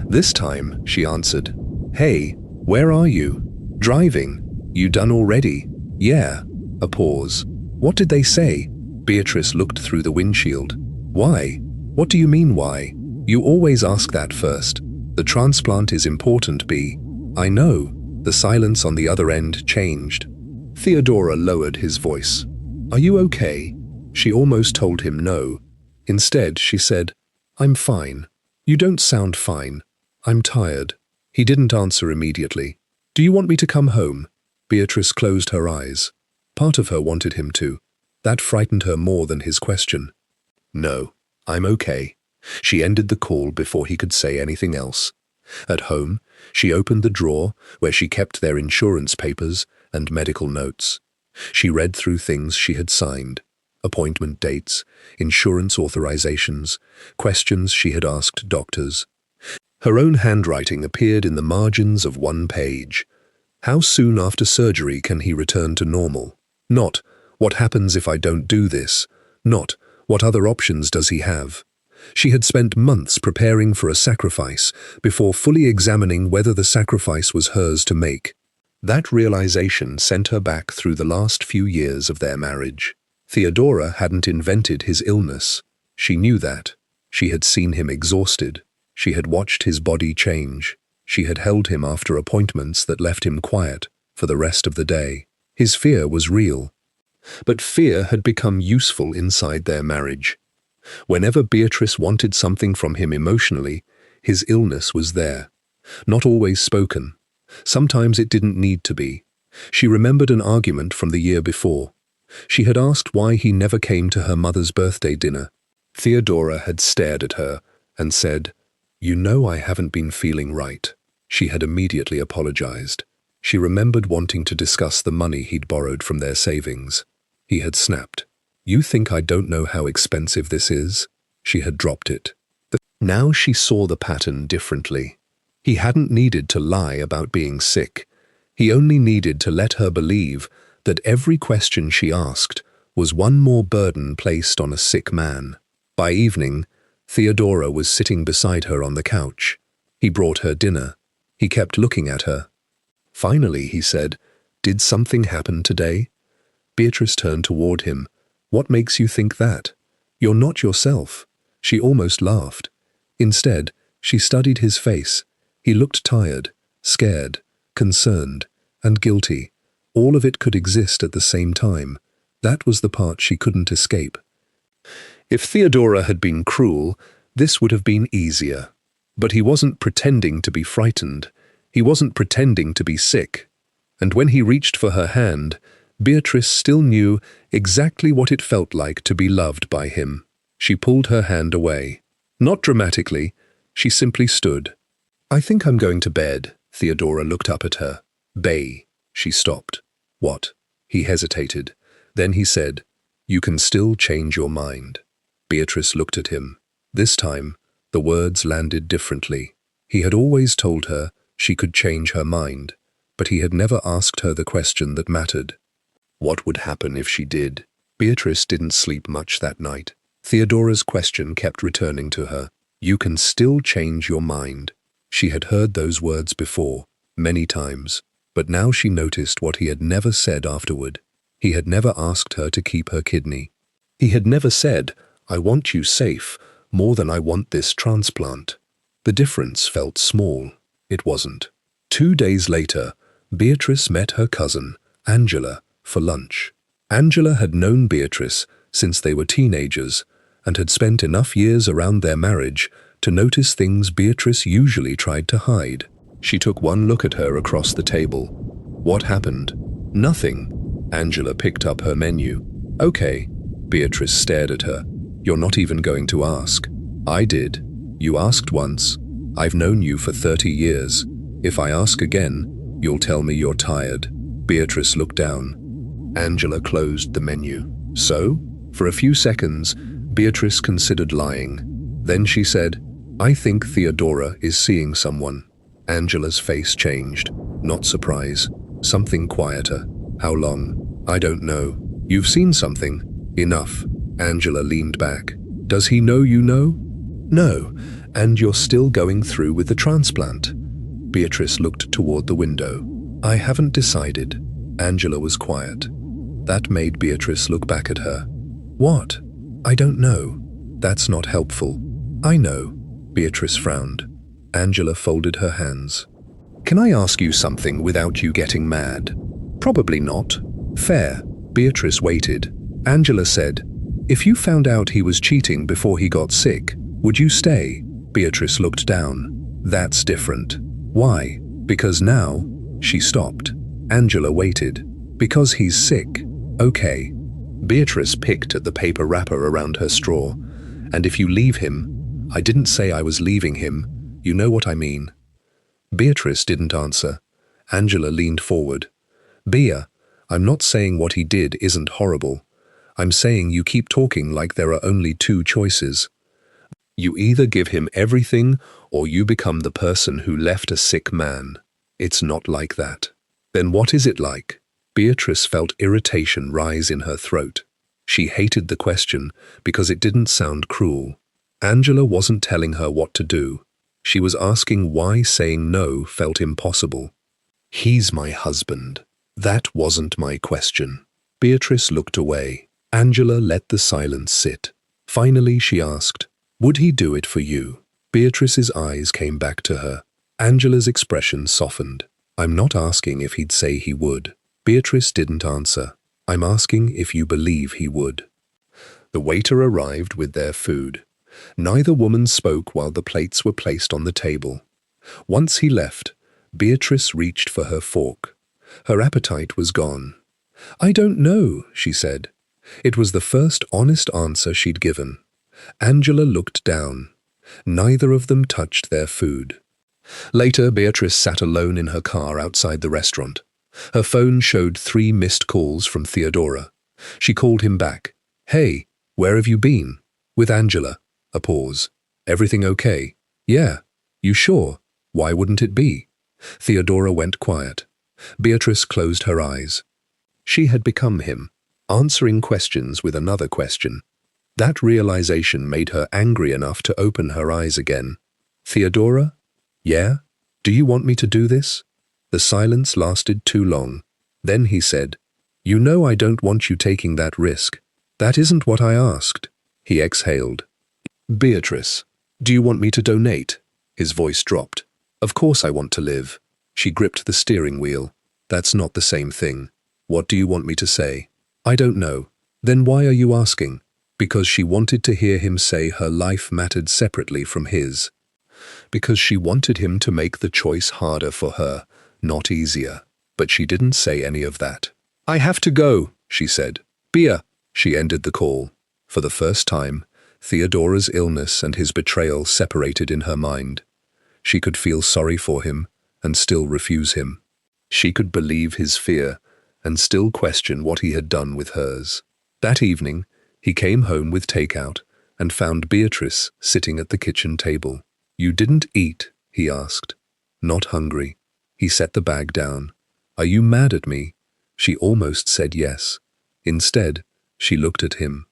This time, she answered. Hey, where are you? Driving. You done already? Yeah. A pause. What did they say? Beatrice looked through the windshield. Why? What do you mean why? You always ask that first. The transplant is important, B. I know. The silence on the other end changed. Theodora lowered his voice. Are you okay? She almost told him no. Instead, she said, I'm fine. You don't sound fine. I'm tired. He didn't answer immediately. Do you want me to come home? Beatrice closed her eyes. Part of her wanted him to. That frightened her more than his question. No, I'm okay. She ended the call before he could say anything else. At home, she opened the drawer where she kept their insurance papers and medical notes. She read through things she had signed. Appointment dates, insurance authorizations, questions she had asked doctors. Her own handwriting appeared in the margins of one page. How soon after surgery can he return to normal? Not, what happens if I don't do this? Not, what other options does he have? She had spent months preparing for a sacrifice before fully examining whether the sacrifice was hers to make. That realization sent her back through the last few years of their marriage. Theodora hadn't invented his illness. She knew that. She had seen him exhausted. She had watched his body change. She had held him after appointments that left him quiet for the rest of the day. His fear was real. But fear had become useful inside their marriage. Whenever Beatrice wanted something from him emotionally, his illness was there. Not always spoken. Sometimes it didn't need to be. She remembered an argument from the year before. She had asked why he never came to her mother's birthday dinner. Theodora had stared at her and said, You know I haven't been feeling right. She had immediately apologized. She remembered wanting to discuss the money he'd borrowed from their savings. He had snapped. You think I don't know how expensive this is? She had dropped it. Now she saw the pattern differently. He hadn't needed to lie about being sick. He only needed to let her believe that every question she asked was one more burden placed on a sick man. By evening, Theodora was sitting beside her on the couch. He brought her dinner. He kept looking at her. Finally, he said, Did something happen today? Beatrice turned toward him. What makes you think that? You're not yourself. She almost laughed. Instead, she studied his face. He looked tired, scared, concerned, and guilty. All of it could exist at the same time. That was the part she couldn't escape. If Theodora had been cruel, this would have been easier. But he wasn't pretending to be frightened. He wasn't pretending to be sick. And when he reached for her hand, Beatrice still knew exactly what it felt like to be loved by him. She pulled her hand away. Not dramatically, she simply stood. I think I'm going to bed. Theodora looked up at her. Bay. She stopped. What? He hesitated. Then he said, You can still change your mind. Beatrice looked at him. This time, the words landed differently. He had always told her she could change her mind, but he had never asked her the question that mattered. What would happen if she did? Beatrice didn't sleep much that night. Theodora's question kept returning to her. You can still change your mind. She had heard those words before, many times, but now she noticed what he had never said afterward. He had never asked her to keep her kidney. He had never said, I want you safe, more than I want this transplant. The difference felt small. It wasn't. 2 days later, Beatrice met her cousin, Angela, for lunch. Angela had known Beatrice since they were teenagers and had spent enough years around their marriage to notice things Beatrice usually tried to hide. She took one look at her across the table. What happened? Nothing. Angela picked up her menu. Okay. Beatrice stared at her. You're not even going to ask. I did. You asked once. I've known you for 30 years. If I ask again, you'll tell me you're tired. Beatrice looked down. Angela closed the menu. So? For a few seconds, Beatrice considered lying. Then she said, I think Theodora is seeing someone. Angela's face changed. Not surprise. Something quieter. How long? I don't know. You've seen something? Enough. Angela leaned back. Does he know you know? No. And you're still going through with the transplant? Beatrice looked toward the window. I haven't decided. Angela was quiet. That made Beatrice look back at her. What? I don't know. That's not helpful. I know. Beatrice frowned. Angela folded her hands. Can I ask you something without you getting mad? Probably not. Fair. Beatrice waited. Angela said, if you found out he was cheating before he got sick, would you stay? Beatrice looked down. That's different. Why? Because now... She stopped. Angela waited. Because he's sick. Okay. Beatrice picked at the paper wrapper around her straw. And if you leave him... I didn't say I was leaving him. You know what I mean. Beatrice didn't answer. Angela leaned forward. Bea, I'm not saying what he did isn't horrible. I'm saying you keep talking like there are only 2 choices. You either give him everything or you become the person who left a sick man. It's not like that. Then what is it like? Beatrice felt irritation rise in her throat. She hated the question because it didn't sound cruel. Angela wasn't telling her what to do. She was asking why saying no felt impossible. He's my husband. That wasn't my question. Beatrice looked away. Angela let the silence sit. Finally, she asked, would he do it for you? Beatrice's eyes came back to her. Angela's expression softened. I'm not asking if he'd say he would. Beatrice didn't answer. I'm asking if you believe he would. The waiter arrived with their food. Neither woman spoke while the plates were placed on the table. Once he left, Beatrice reached for her fork. Her appetite was gone. I don't know, she said. It was the first honest answer she'd given. Angela looked down. Neither of them touched their food. Later, Beatrice sat alone in her car outside the restaurant. Her phone showed 3 missed calls from Theodora. She called him back. Hey, where have you been? With Angela. A pause. Everything okay? Yeah. You sure? Why wouldn't it be? Theodora went quiet. Beatrice closed her eyes. She had become him, answering questions with another question. That realization made her angry enough to open her eyes again. Theodora? Yeah? Do you want me to do this? The silence lasted too long. Then he said, You know I don't want you taking that risk. That isn't what I asked. He exhaled. Beatrice, do you want me to donate? His voice dropped. Of course I want to live. She gripped the steering wheel. That's not the same thing. What do you want me to say? I don't know. Then why are you asking? Because she wanted to hear him say her life mattered separately from his. Because she wanted him to make the choice harder for her, not easier. But she didn't say any of that. I have to go, she said. Bea. She ended the call. For the first time, Theodora's illness and his betrayal separated in her mind. She could feel sorry for him and still refuse him. She could believe his fear and still question what he had done with hers. That evening, he came home with takeout and found Beatrice sitting at the kitchen table. You didn't eat, he asked. Not hungry. He set the bag down. Are you mad at me? She almost said yes. Instead, she looked at him.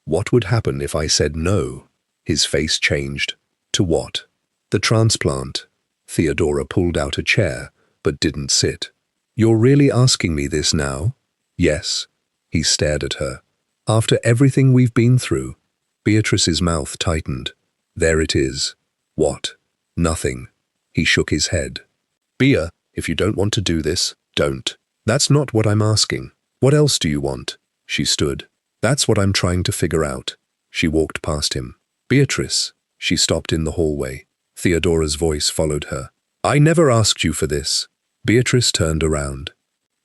What would happen if I said no? His face changed. To what? The transplant. Theodora pulled out a chair, but didn't sit. You're really asking me this now? Yes. He stared at her. After everything we've been through? Beatrice's mouth tightened. There it is. What? Nothing. He shook his head. Bea, if you don't want to do this, don't. That's not what I'm asking. What else do you want? She stood. That's what I'm trying to figure out. She walked past him. Beatrice. She stopped in the hallway. Theodora's voice followed her. I never asked you for this. Beatrice turned around.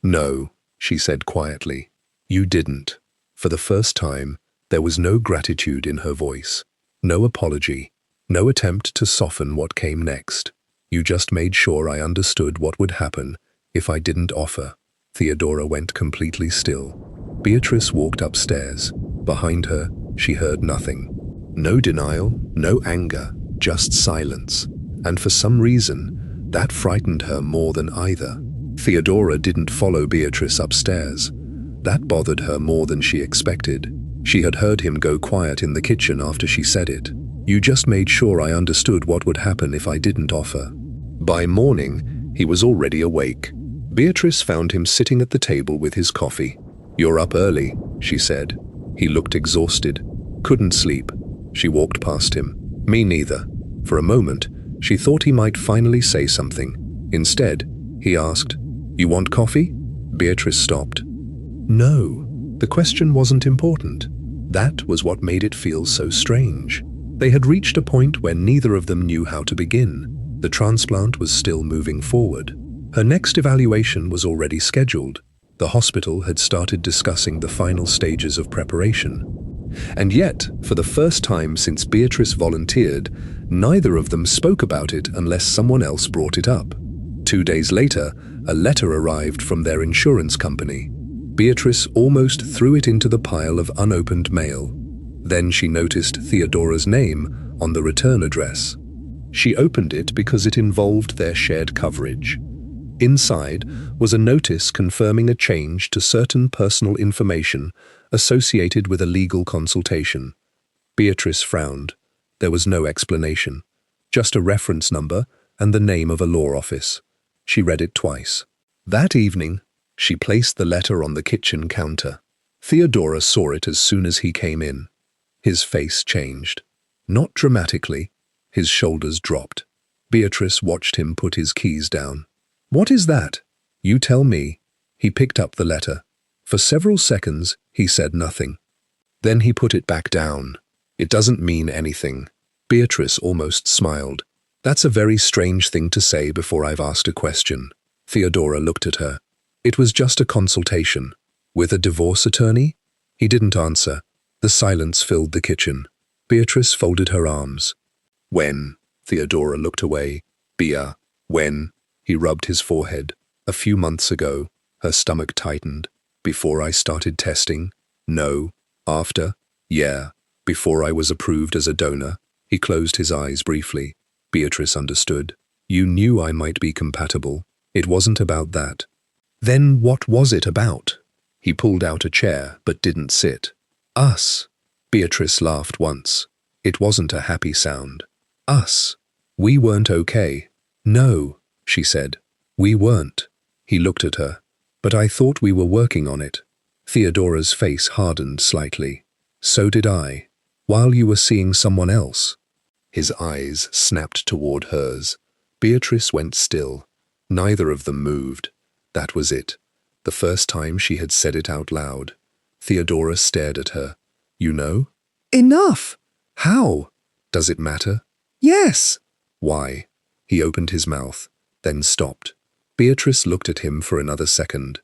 No, she said quietly. You didn't. For the first time, there was no gratitude in her voice. No apology. No attempt to soften what came next. You just made sure I understood what would happen if I didn't offer. Theodora went completely still. Beatrice walked upstairs. Behind her, she heard nothing. No denial, no anger, just silence. And for some reason, that frightened her more than either. Theodora didn't follow Beatrice upstairs. That bothered her more than she expected. She had heard him go quiet in the kitchen after she said it. You just made sure I understood what would happen if I didn't offer. By morning, he was already awake. Beatrice found him sitting at the table with his coffee. You're up early, she said. He looked exhausted. Couldn't sleep. She walked past him. Me neither. For a moment, she thought he might finally say something. Instead, he asked, You want coffee? Beatrice stopped. No, the question wasn't important. That was what made it feel so strange. They had reached a point where neither of them knew how to begin. The transplant was still moving forward. Her next evaluation was already scheduled. The hospital had started discussing the final stages of preparation. And yet, for the first time since Beatrice volunteered, neither of them spoke about it unless someone else brought it up. 2 days later, a letter arrived from their insurance company. Beatrice almost threw it into the pile of unopened mail. Then she noticed Theodora's name on the return address. She opened it because it involved their shared coverage. Inside was a notice confirming a change to certain personal information associated with a legal consultation. Beatrice frowned. There was no explanation, just a reference number and the name of a law office. She read it twice. That evening, she placed the letter on the kitchen counter. Theodora saw it as soon as he came in. His face changed. Not dramatically. His shoulders dropped. Beatrice watched him put his keys down. What is that? You tell me. He picked up the letter. For several seconds, he said nothing. Then he put it back down. It doesn't mean anything. Beatrice almost smiled. That's a very strange thing to say before I've asked a question. Theodora looked at her. It was just a consultation. With a divorce attorney? He didn't answer. The silence filled the kitchen. Beatrice folded her arms. When? Theodora looked away. Bea, when? He rubbed his forehead. A few months ago. Her stomach tightened. Before I started testing? No. After? Yeah. Before I was approved as a donor? He closed his eyes briefly. Beatrice understood. You knew I might be compatible. It wasn't about that. Then what was it about? He pulled out a chair, but didn't sit. Us. Beatrice laughed once. It wasn't a happy sound. Us. We weren't okay. No, she said. We weren't. He looked at her. But I thought we were working on it. Theodora's face hardened slightly. So did I. While you were seeing someone else. His eyes snapped toward hers. Beatrice went still. Neither of them moved. That was it. The first time she had said it out loud. Theodora stared at her. You know? Enough! How? Does it matter? Yes! Why? He opened his mouth, then stopped. Beatrice looked at him for another second.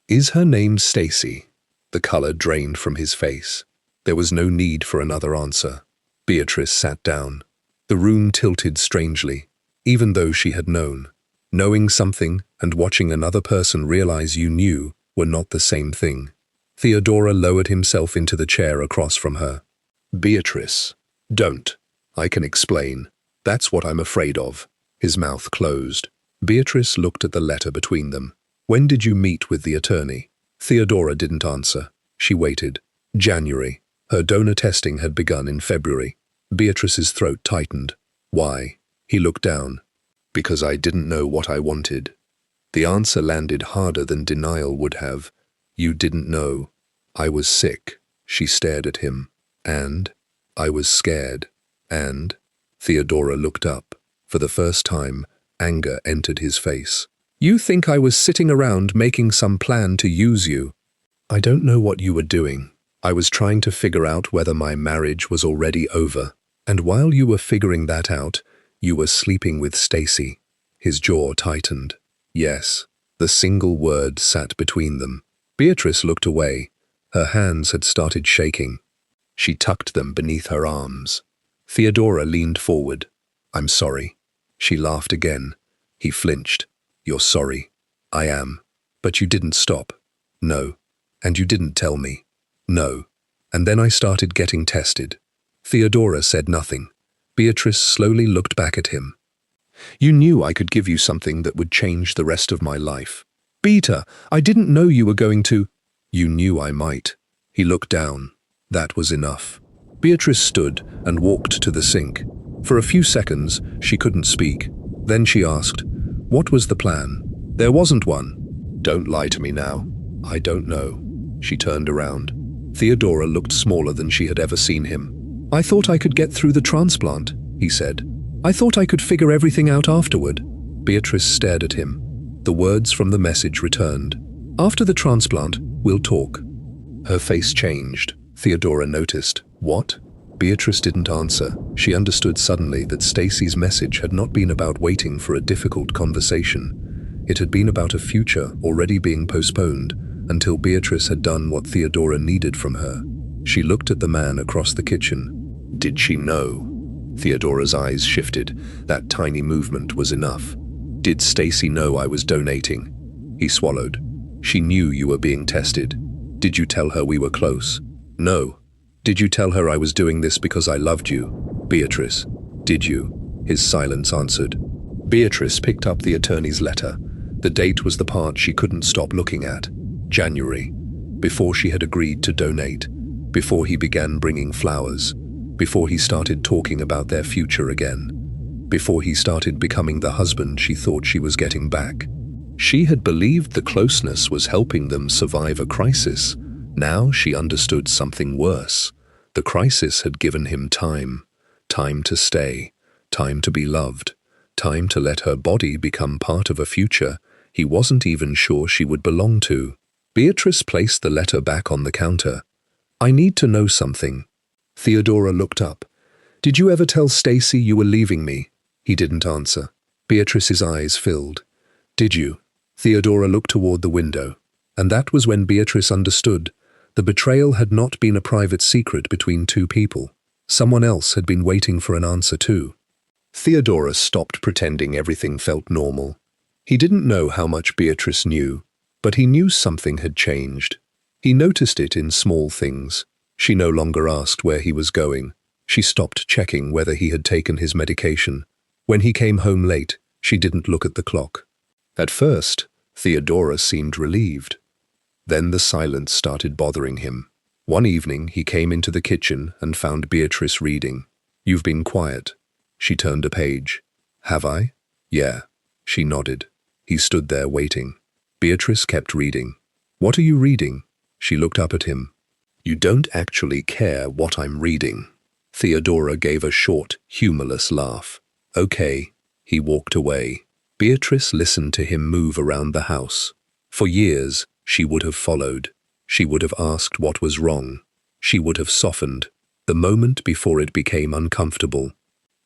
Is her name Stacy? The color drained from his face. There was no need for another answer. Beatrice sat down. The room tilted strangely, even though she had known. Knowing something and watching another person realize you knew were not the same thing. Theodora lowered himself into the chair across from her. Beatrice, don't. I can explain. That's what I'm afraid of. His mouth closed. Beatrice looked at the letter between them. When did you meet with the attorney? Theodora didn't answer. She waited. January. Her donor testing had begun in February. Beatrice's throat tightened. Why? He looked down. Because I didn't know what I wanted. The answer landed harder than denial would have. You didn't know. I was sick. She stared at him. And? I was scared. And? Theodora looked up. For the first time, anger entered his face. You think I was sitting around making some plan to use you? I don't know what you were doing. I was trying to figure out whether my marriage was already over. And while you were figuring that out, you were sleeping with Stacy. His jaw tightened. Yes. The single word sat between them. Beatrice looked away. Her hands had started shaking. She tucked them beneath her arms. Theodora leaned forward. I'm sorry. She laughed again. He flinched. You're sorry. I am. But you didn't stop. No. And you didn't tell me. No. And then I started getting tested. Theodora said nothing. Beatrice slowly looked back at him. You knew I could give you something that would change the rest of my life. Beta, I didn't know you were going to. You knew I might. He looked down. That was enough. Beatrice stood and walked to the sink. For a few seconds, she couldn't speak. Then she asked, what was the plan? There wasn't one. Don't lie to me now. I don't know. She turned around. Theodora looked smaller than she had ever seen him. I thought I could get through the transplant, he said. I thought I could figure everything out afterward. Beatrice stared at him. The words from the message returned. After the transplant, we'll talk. Her face changed. Theodora noticed. What? Beatrice didn't answer. She understood suddenly that Stacy's message had not been about waiting for a difficult conversation. It had been about a future already being postponed until Beatrice had done what Theodora needed from her. She looked at the man across the kitchen. Did she know? Theodora's eyes shifted. That tiny movement was enough. Did Stacy know I was donating? He swallowed. She knew you were being tested. Did you tell her we were close? No. Did you tell her I was doing this because I loved you? Beatrice, did you? His silence answered. Beatrice picked up the attorney's letter. The date was the part she couldn't stop looking at. January. Before she had agreed to donate. Before he began bringing flowers. Before he started talking about their future again. Before he started becoming the husband she thought she was getting back. She had believed the closeness was helping them survive a crisis. Now she understood something worse. The crisis had given him time. Time to stay. Time to be loved. Time to let her body become part of a future he wasn't even sure she would belong to. Beatrice placed the letter back on the counter. I need to know something. Theodora looked up. Did you ever tell Stacy you were leaving me? He didn't answer. Beatrice's eyes filled. Did you? Theodora looked toward the window. And that was when Beatrice understood. The betrayal had not been a private secret between two people. Someone else had been waiting for an answer too. Theodora stopped pretending everything felt normal. He didn't know how much Beatrice knew, but he knew something had changed. He noticed it in small things. She no longer asked where he was going. She stopped checking whether he had taken his medication. When he came home late, she didn't look at the clock. At first, Theodora seemed relieved. Then the silence started bothering him. One evening, he came into the kitchen and found Beatrice reading. You've been quiet. She turned a page. Have I? Yeah. She nodded. He stood there waiting. Beatrice kept reading. What are you reading? She looked up at him. You don't actually care what I'm reading. Theodora gave a short, humorless laugh. Okay. He walked away. Beatrice listened to him move around the house. For years, she would have followed. She would have asked what was wrong. She would have softened, the moment before it became uncomfortable.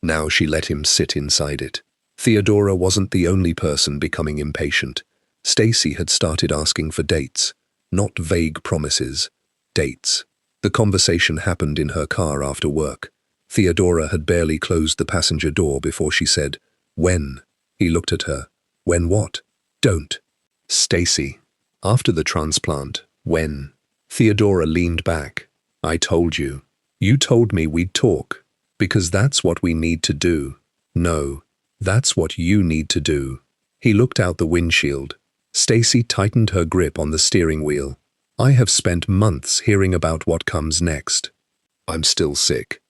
Now she let him sit inside it. Theodora wasn't the only person becoming impatient. Stacy had started asking for dates, not vague promises. Dates. The conversation happened in her car after work. Theodora had barely closed the passenger door before she said, When? He looked at her. When what? Don't. Stacy. After the transplant. When? Theodora leaned back. I told you. You told me we'd talk. Because that's what we need to do. No. That's what you need to do. He looked out the windshield. Stacy tightened her grip on the steering wheel. I have spent months hearing about what comes next. I'm still sick.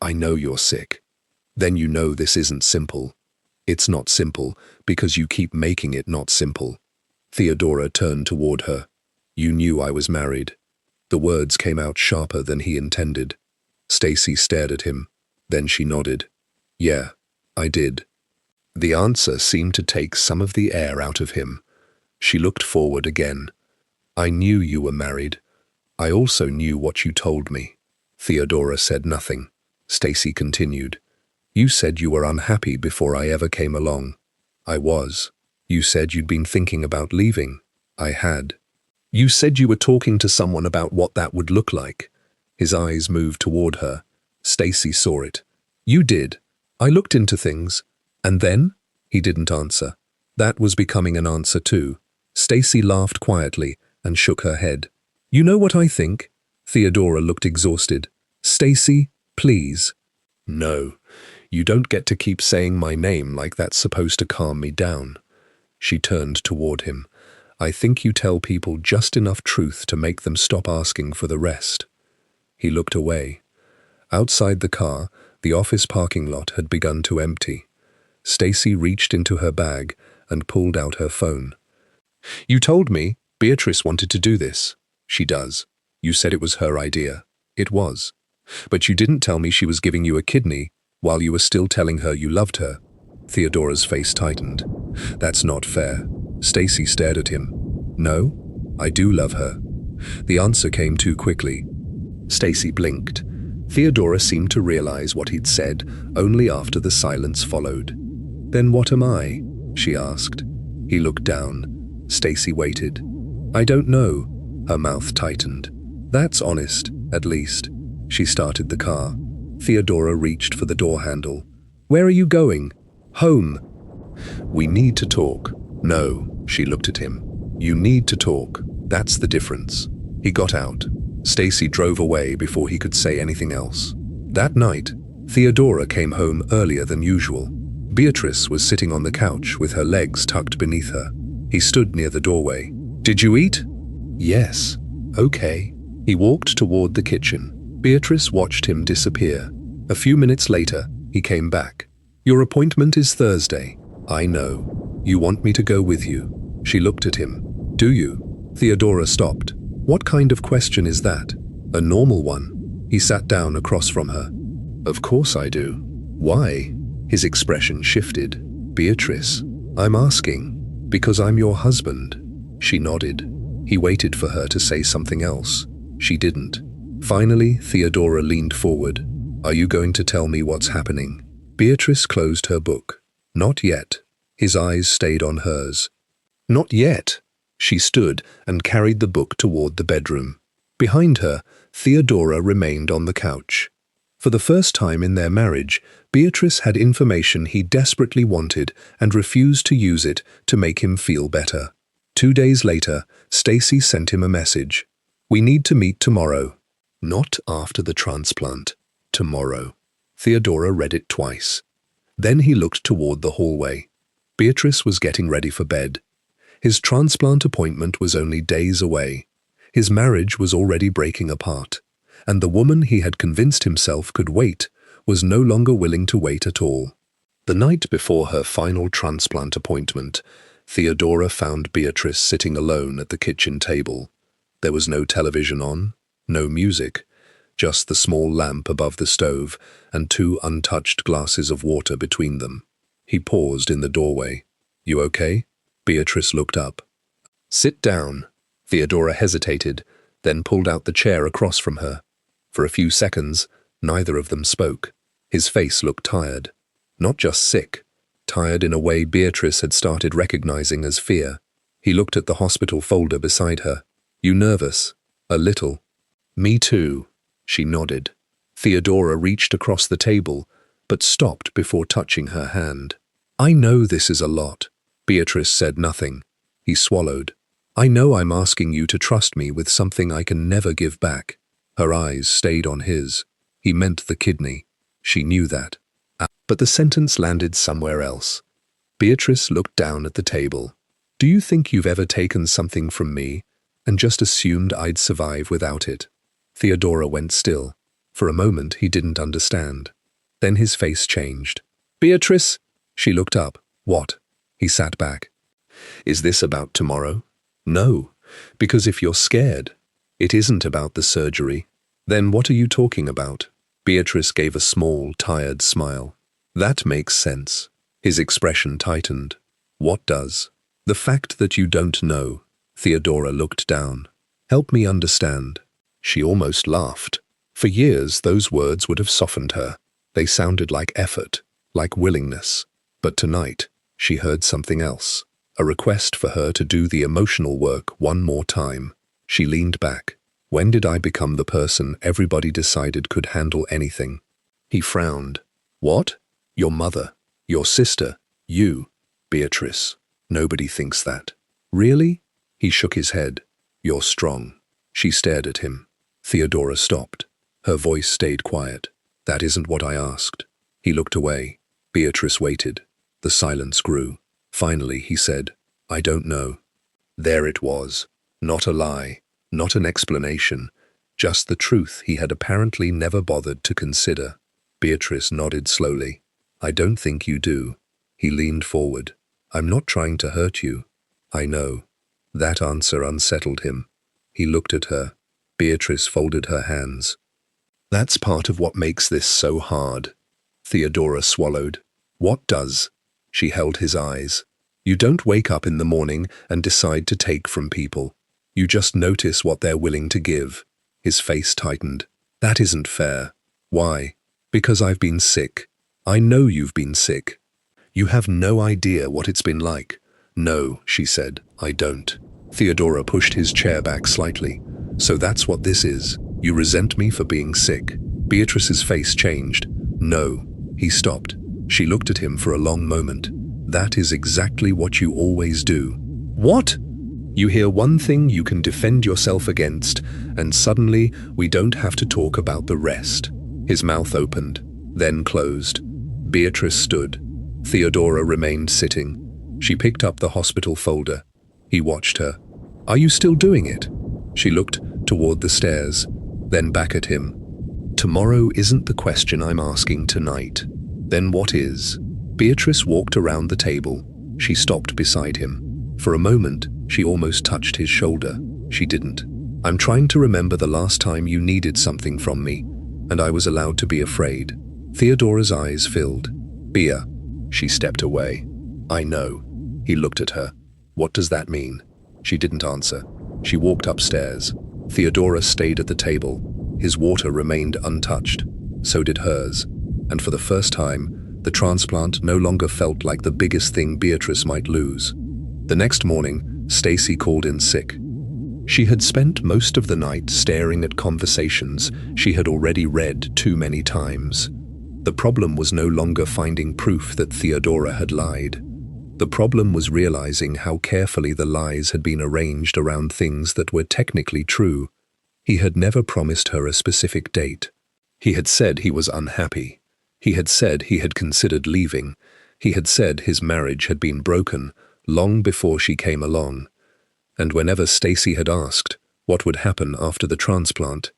I know you're sick. Then you know this isn't simple. It's not simple because you keep making it not simple. Theodora turned toward her. You knew I was married. The words came out sharper than he intended. Stacy stared at him. Then she nodded. Yeah, I did. The answer seemed to take some of the air out of him. She looked forward again. I knew you were married. I also knew what you told me. Theodora said nothing. Stacy continued. You said you were unhappy before I ever came along. I was. You said you'd been thinking about leaving. I had. You said you were talking to someone about what that would look like. His eyes moved toward her. Stacy saw it. You did. I looked into things. And then? He didn't answer. That was becoming an answer too. Stacy laughed quietly and shook her head. You know what I think? Theodora looked exhausted. Stacy, please. No, you don't get to keep saying my name like that's supposed to calm me down. She turned toward him. I think you tell people just enough truth to make them stop asking for the rest. He looked away. Outside the car, the office parking lot had begun to empty. Stacy reached into her bag and pulled out her phone. You told me Beatrice wanted to do this. She does. You said it was her idea. It was. But you didn't tell me she was giving you a kidney while you were still telling her you loved her. Theodora's face tightened. That's not fair. Stacy stared at him. No, I do love her. The answer came too quickly. Stacy blinked. Theodora seemed to realize what he'd said only after the silence followed. Then what am I? She asked. He looked down. Stacy waited. I don't know. Her mouth tightened. That's honest, at least. She started the car. Theodora reached for the door handle. Where are you going? Home. We need to talk. No, she looked at him. You need to talk. That's the difference. He got out. Stacy drove away before he could say anything else. That night, Theodora came home earlier than usual. Beatrice was sitting on the couch with her legs tucked beneath her. He stood near the doorway. Did you eat? Yes. Okay. He walked toward the kitchen. Beatrice watched him disappear. A few minutes later, he came back. Your appointment is Thursday. I know. You want me to go with you. She looked at him. Do you? Theodora stopped. What kind of question is that? A normal one. He sat down across from her. Of course I do. Why? His expression shifted. Beatrice, I'm asking. Because I'm your husband. She nodded. He waited for her to say something else. She didn't. Finally, Theodora leaned forward. Are you going to tell me what's happening? Beatrice closed her book. Not yet. His eyes stayed on hers. Not yet. She stood and carried the book toward the bedroom. Behind her, Theodora remained on the couch. For the first time in their marriage, Beatrice had information he desperately wanted and refused to use it to make him feel better. 2 days later, Stacy sent him a message. We need to meet tomorrow. Not after the transplant. Tomorrow. Theodora read it twice. Then he looked toward the hallway. Beatrice was getting ready for bed. His transplant appointment was only days away. His marriage was already breaking apart, and the woman he had convinced himself could wait was no longer willing to wait at all. The night before her final transplant appointment, Theodora found Beatrice sitting alone at the kitchen table. There was no television on, no music, just the small lamp above the stove and 2 untouched glasses of water between them. He paused in the doorway. You okay? Beatrice looked up. Sit down. Theodora hesitated, then pulled out the chair across from her. For a few seconds, neither of them spoke. His face looked tired. Not just sick, tired in a way Beatrice had started recognizing as fear. He looked at the hospital folder beside her. You nervous? A little. Me too. She nodded. Theodora reached across the table, but stopped before touching her hand. I know this is a lot. Beatrice said nothing. He swallowed. I know I'm asking you to trust me with something I can never give back. Her eyes stayed on his. He meant the kidney. She knew that. But the sentence landed somewhere else. Beatrice looked down at the table. Do you think you've ever taken something from me and just assumed I'd survive without it? Theodora went still. For a moment, he didn't understand. Then his face changed. Beatrice? She looked up. What? He sat back. Is this about tomorrow? No, because if you're scared, it isn't about the surgery. Then what are you talking about? Beatrice gave a small, tired smile. That makes sense. His expression tightened. What does? The fact that you don't know. Theodora looked down. Help me understand. She almost laughed. For years, those words would have softened her. They sounded like effort, like willingness. But tonight, she heard something else. A request for her to do the emotional work one more time. She leaned back. When did I become the person everybody decided could handle anything? He frowned. What? Your mother, your sister, you, Beatrice. Nobody thinks that. Really? He shook his head. You're strong. She stared at him. Theodora stopped. Her voice stayed quiet. That isn't what I asked. He looked away. Beatrice waited. The silence grew. Finally, he said, I don't know. There it was. Not a lie. Not an explanation. Just the truth he had apparently never bothered to consider. Beatrice nodded slowly. I don't think you do. He leaned forward. I'm not trying to hurt you. I know. That answer unsettled him. He looked at her. Beatrice folded her hands. That's part of what makes this so hard. Theodora swallowed. What does? She held his eyes. You don't wake up in the morning and decide to take from people. You just notice what they're willing to give. His face tightened. That isn't fair. Why? Because I've been sick. I know you've been sick. You have no idea what it's been like. No, she said, I don't. Theodora pushed his chair back slightly. So that's what this is. You resent me for being sick. Beatrice's face changed. No. He stopped. She looked at him for a long moment. That is exactly what you always do. What? You hear one thing you can defend yourself against, and suddenly we don't have to talk about the rest. His mouth opened, then closed. Beatrice stood. Theodora remained sitting. She picked up the hospital folder. He watched her. Are you still doing it? She looked toward the stairs, then back at him. Tomorrow isn't the question I'm asking tonight. Then what is? Beatrice walked around the table. She stopped beside him. For a moment, she almost touched his shoulder. She didn't. I'm trying to remember the last time you needed something from me, and I was allowed to be afraid. Theodora's eyes filled. Bea. She stepped away. I know. He looked at her. What does that mean? She didn't answer. She walked upstairs. Theodora stayed at the table. His water remained untouched. So did hers. And for the first time, the transplant no longer felt like the biggest thing Beatrice might lose. The next morning, Stacy called in sick. She had spent most of the night staring at conversations she had already read too many times. The problem was no longer finding proof that Theodora had lied. The problem was realizing how carefully the lies had been arranged around things that were technically true. He had never promised her a specific date. He had said he was unhappy. He had said he had considered leaving. He had said his marriage had been broken long before she came along. And whenever Stacy had asked what would happen after the transplant,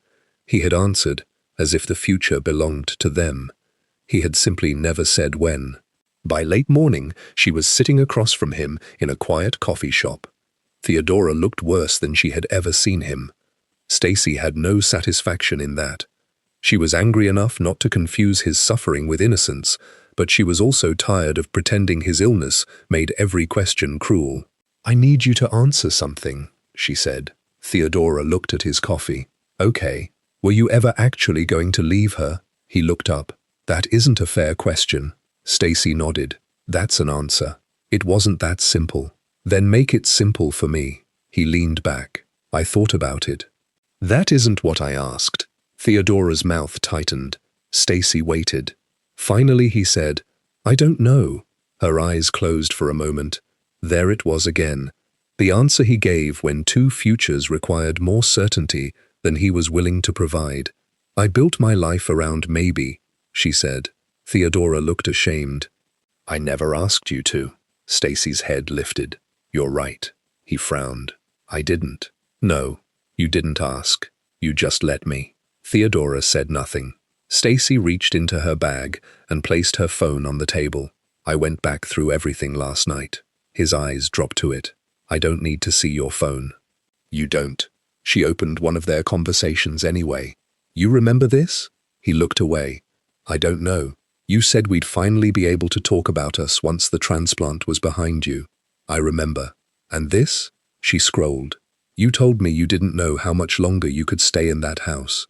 he had answered as if the future belonged to them. He had simply never said when. By late morning, she was sitting across from him in a quiet coffee shop. Theodora looked worse than she had ever seen him. Stacy had no satisfaction in that. She was angry enough not to confuse his suffering with innocence, but she was also tired of pretending his illness made every question cruel. I need you to answer something, she said. Theodora looked at his coffee. Okay. Were you ever actually going to leave her? He looked up. That isn't a fair question. Stacy nodded. That's an answer. It wasn't that simple. Then make it simple for me. He leaned back. I thought about it. That isn't what I asked. Theodora's mouth tightened. Stacy waited. Finally he said, I don't know. Her eyes closed for a moment. There it was again. The answer he gave when two futures required more certainty than he was willing to provide. I built my life around maybe, she said. Theodora looked ashamed. I never asked you to. Stacy's head lifted. You're right. He frowned. I didn't. No, you didn't ask. You just let me. Theodora said nothing. Stacy reached into her bag and placed her phone on the table. I went back through everything last night. His eyes dropped to it. I don't need to see your phone. You don't. She opened one of their conversations anyway. You remember this? He looked away. I don't know. You said we'd finally be able to talk about us once the transplant was behind you. I remember. And this? She scrolled. You told me you didn't know how much longer you could stay in that house.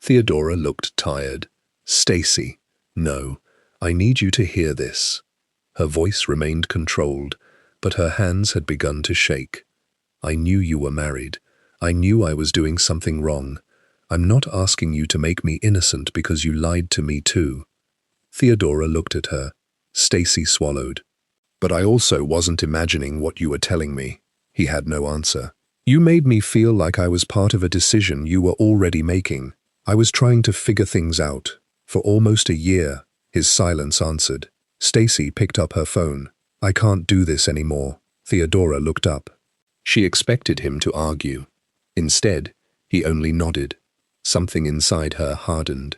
Theodora looked tired. Stacy, no, I need you to hear this. Her voice remained controlled, but her hands had begun to shake. I knew you were married. I knew I was doing something wrong. I'm not asking you to make me innocent because you lied to me too. Theodora looked at her. Stacy swallowed. But I also wasn't imagining what you were telling me. He had no answer. You made me feel like I was part of a decision you were already making. I was trying to figure things out. For almost a year, his silence answered. Stacy picked up her phone. I can't do this anymore. Theodora looked up. She expected him to argue. Instead, he only nodded. Something inside her hardened.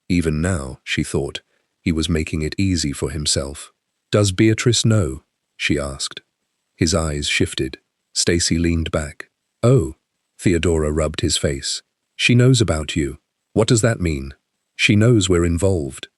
Even now, she thought, he was making it easy for himself. Does Beatrice know? She asked. His eyes shifted. Stacy leaned back. Oh, Theodora rubbed his face. She knows about you. What does that mean? She knows we're involved.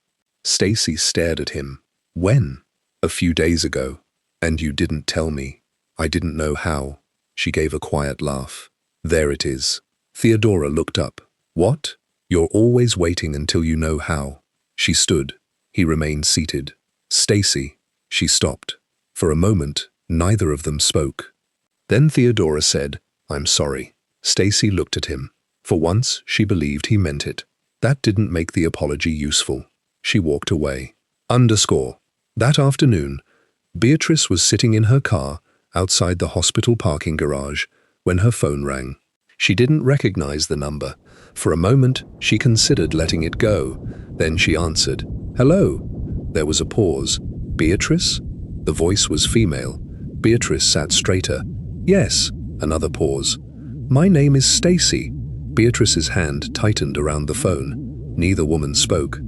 Stacy stared at him. When? A few days ago. And you didn't tell me. I didn't know how. She gave a quiet laugh. There it is. Theodora looked up. What? You're always waiting until you know how. She stood. He remained seated. Stacy. She stopped. For a moment, neither of them spoke. Then Theodora said, I'm sorry. Stacy looked at him. For once, she believed he meant it. That didn't make the apology useful. She walked away. That afternoon, Beatrice was sitting in her car outside the hospital parking garage when her phone rang. She didn't recognize the number. For a moment, she considered letting it go. Then she answered, Hello. There was a pause. Beatrice? The voice was female. Beatrice sat straighter. Yes. Another pause. My name is Stacy. Beatrice's hand tightened around the phone. Neither woman spoke.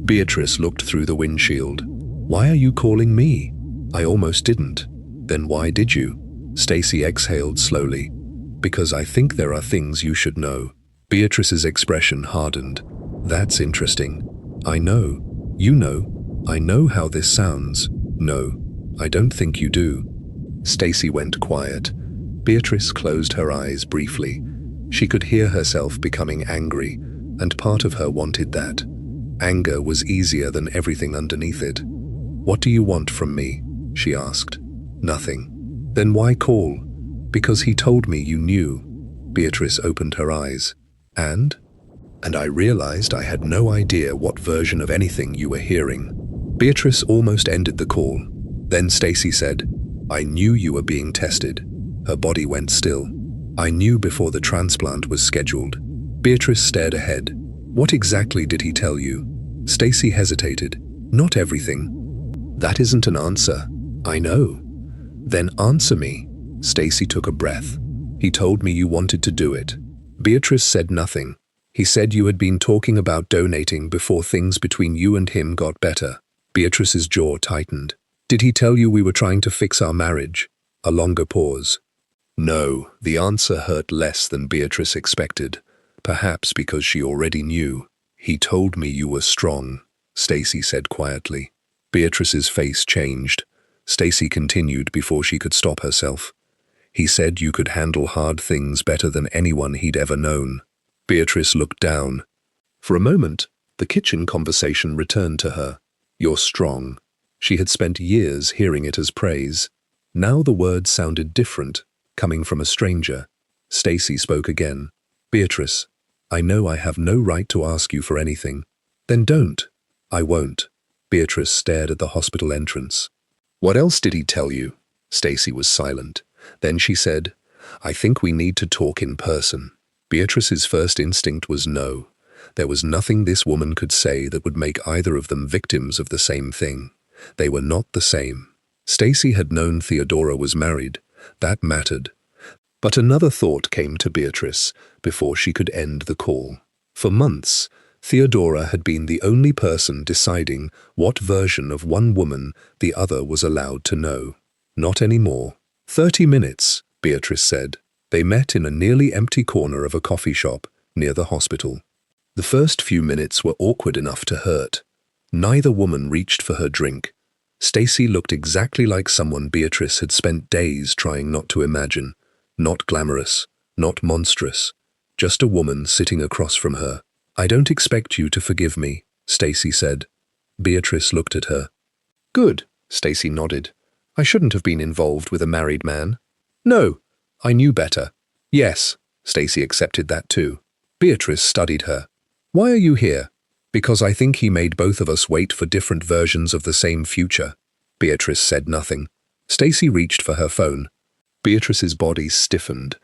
Beatrice looked through the windshield. Why are you calling me? I almost didn't. Then why did you? Stacy exhaled slowly. Because I think there are things you should know. Beatrice's expression hardened. That's interesting. I know. You know. I know how this sounds. No, I don't think you do. Stacy went quiet. Beatrice closed her eyes briefly. She could hear herself becoming angry, and part of her wanted that. Anger was easier than everything underneath it. What do you want from me? She asked. Nothing. Then why call? Because he told me you knew. Beatrice opened her eyes. And I realized I had no idea what version of anything you were hearing. Beatrice almost ended the call. Then Stacy said, I knew you were being tested. Her body went still. I knew before the transplant was scheduled. Beatrice stared ahead. What exactly did he tell you? Stacy hesitated. Not everything. That isn't an answer. I know. Then answer me. Stacy took a breath. He told me you wanted to do it. Beatrice said nothing. He said you had been talking about donating before things between you and him got better. Beatrice's jaw tightened. Did he tell you we were trying to fix our marriage? A longer pause. No, the answer hurt less than Beatrice expected. Perhaps because she already knew. He told me you were strong, Stacy said quietly. Beatrice's face changed. Stacy continued before she could stop herself. He said you could handle hard things better than anyone he'd ever known. Beatrice looked down. For a moment, the kitchen conversation returned to her. You're strong. She had spent years hearing it as praise. Now the words sounded different, coming from a stranger. Stacy spoke again. Beatrice, I know I have no right to ask you for anything. Then don't. I won't. Beatrice stared at the hospital entrance. What else did he tell you? Stacy was silent. Then she said, I think we need to talk in person. Beatrice's first instinct was no. There was nothing this woman could say that would make either of them victims of the same thing. They were not the same. Stacy had known Theodora was married. That mattered. But another thought came to Beatrice before she could end the call. For months, Theodora had been the only person deciding what version of one woman the other was allowed to know. Not anymore. 30 minutes, Beatrice said. They met in a nearly empty corner of a coffee shop near the hospital. The first few minutes were awkward enough to hurt. Neither woman reached for her drink. Stacy looked exactly like someone Beatrice had spent days trying not to imagine. Not glamorous, not monstrous, just a woman sitting across from her. "I don't expect you to forgive me," Stacy said. Beatrice looked at her. "Good," Stacy nodded. "I shouldn't have been involved with a married man." "No, I knew better." "Yes," Stacy accepted that too. Beatrice studied her. "Why are you here?" "Because I think he made both of us wait for different versions of the same future." Beatrice said nothing. Stacy reached for her phone. Beatrice's body stiffened.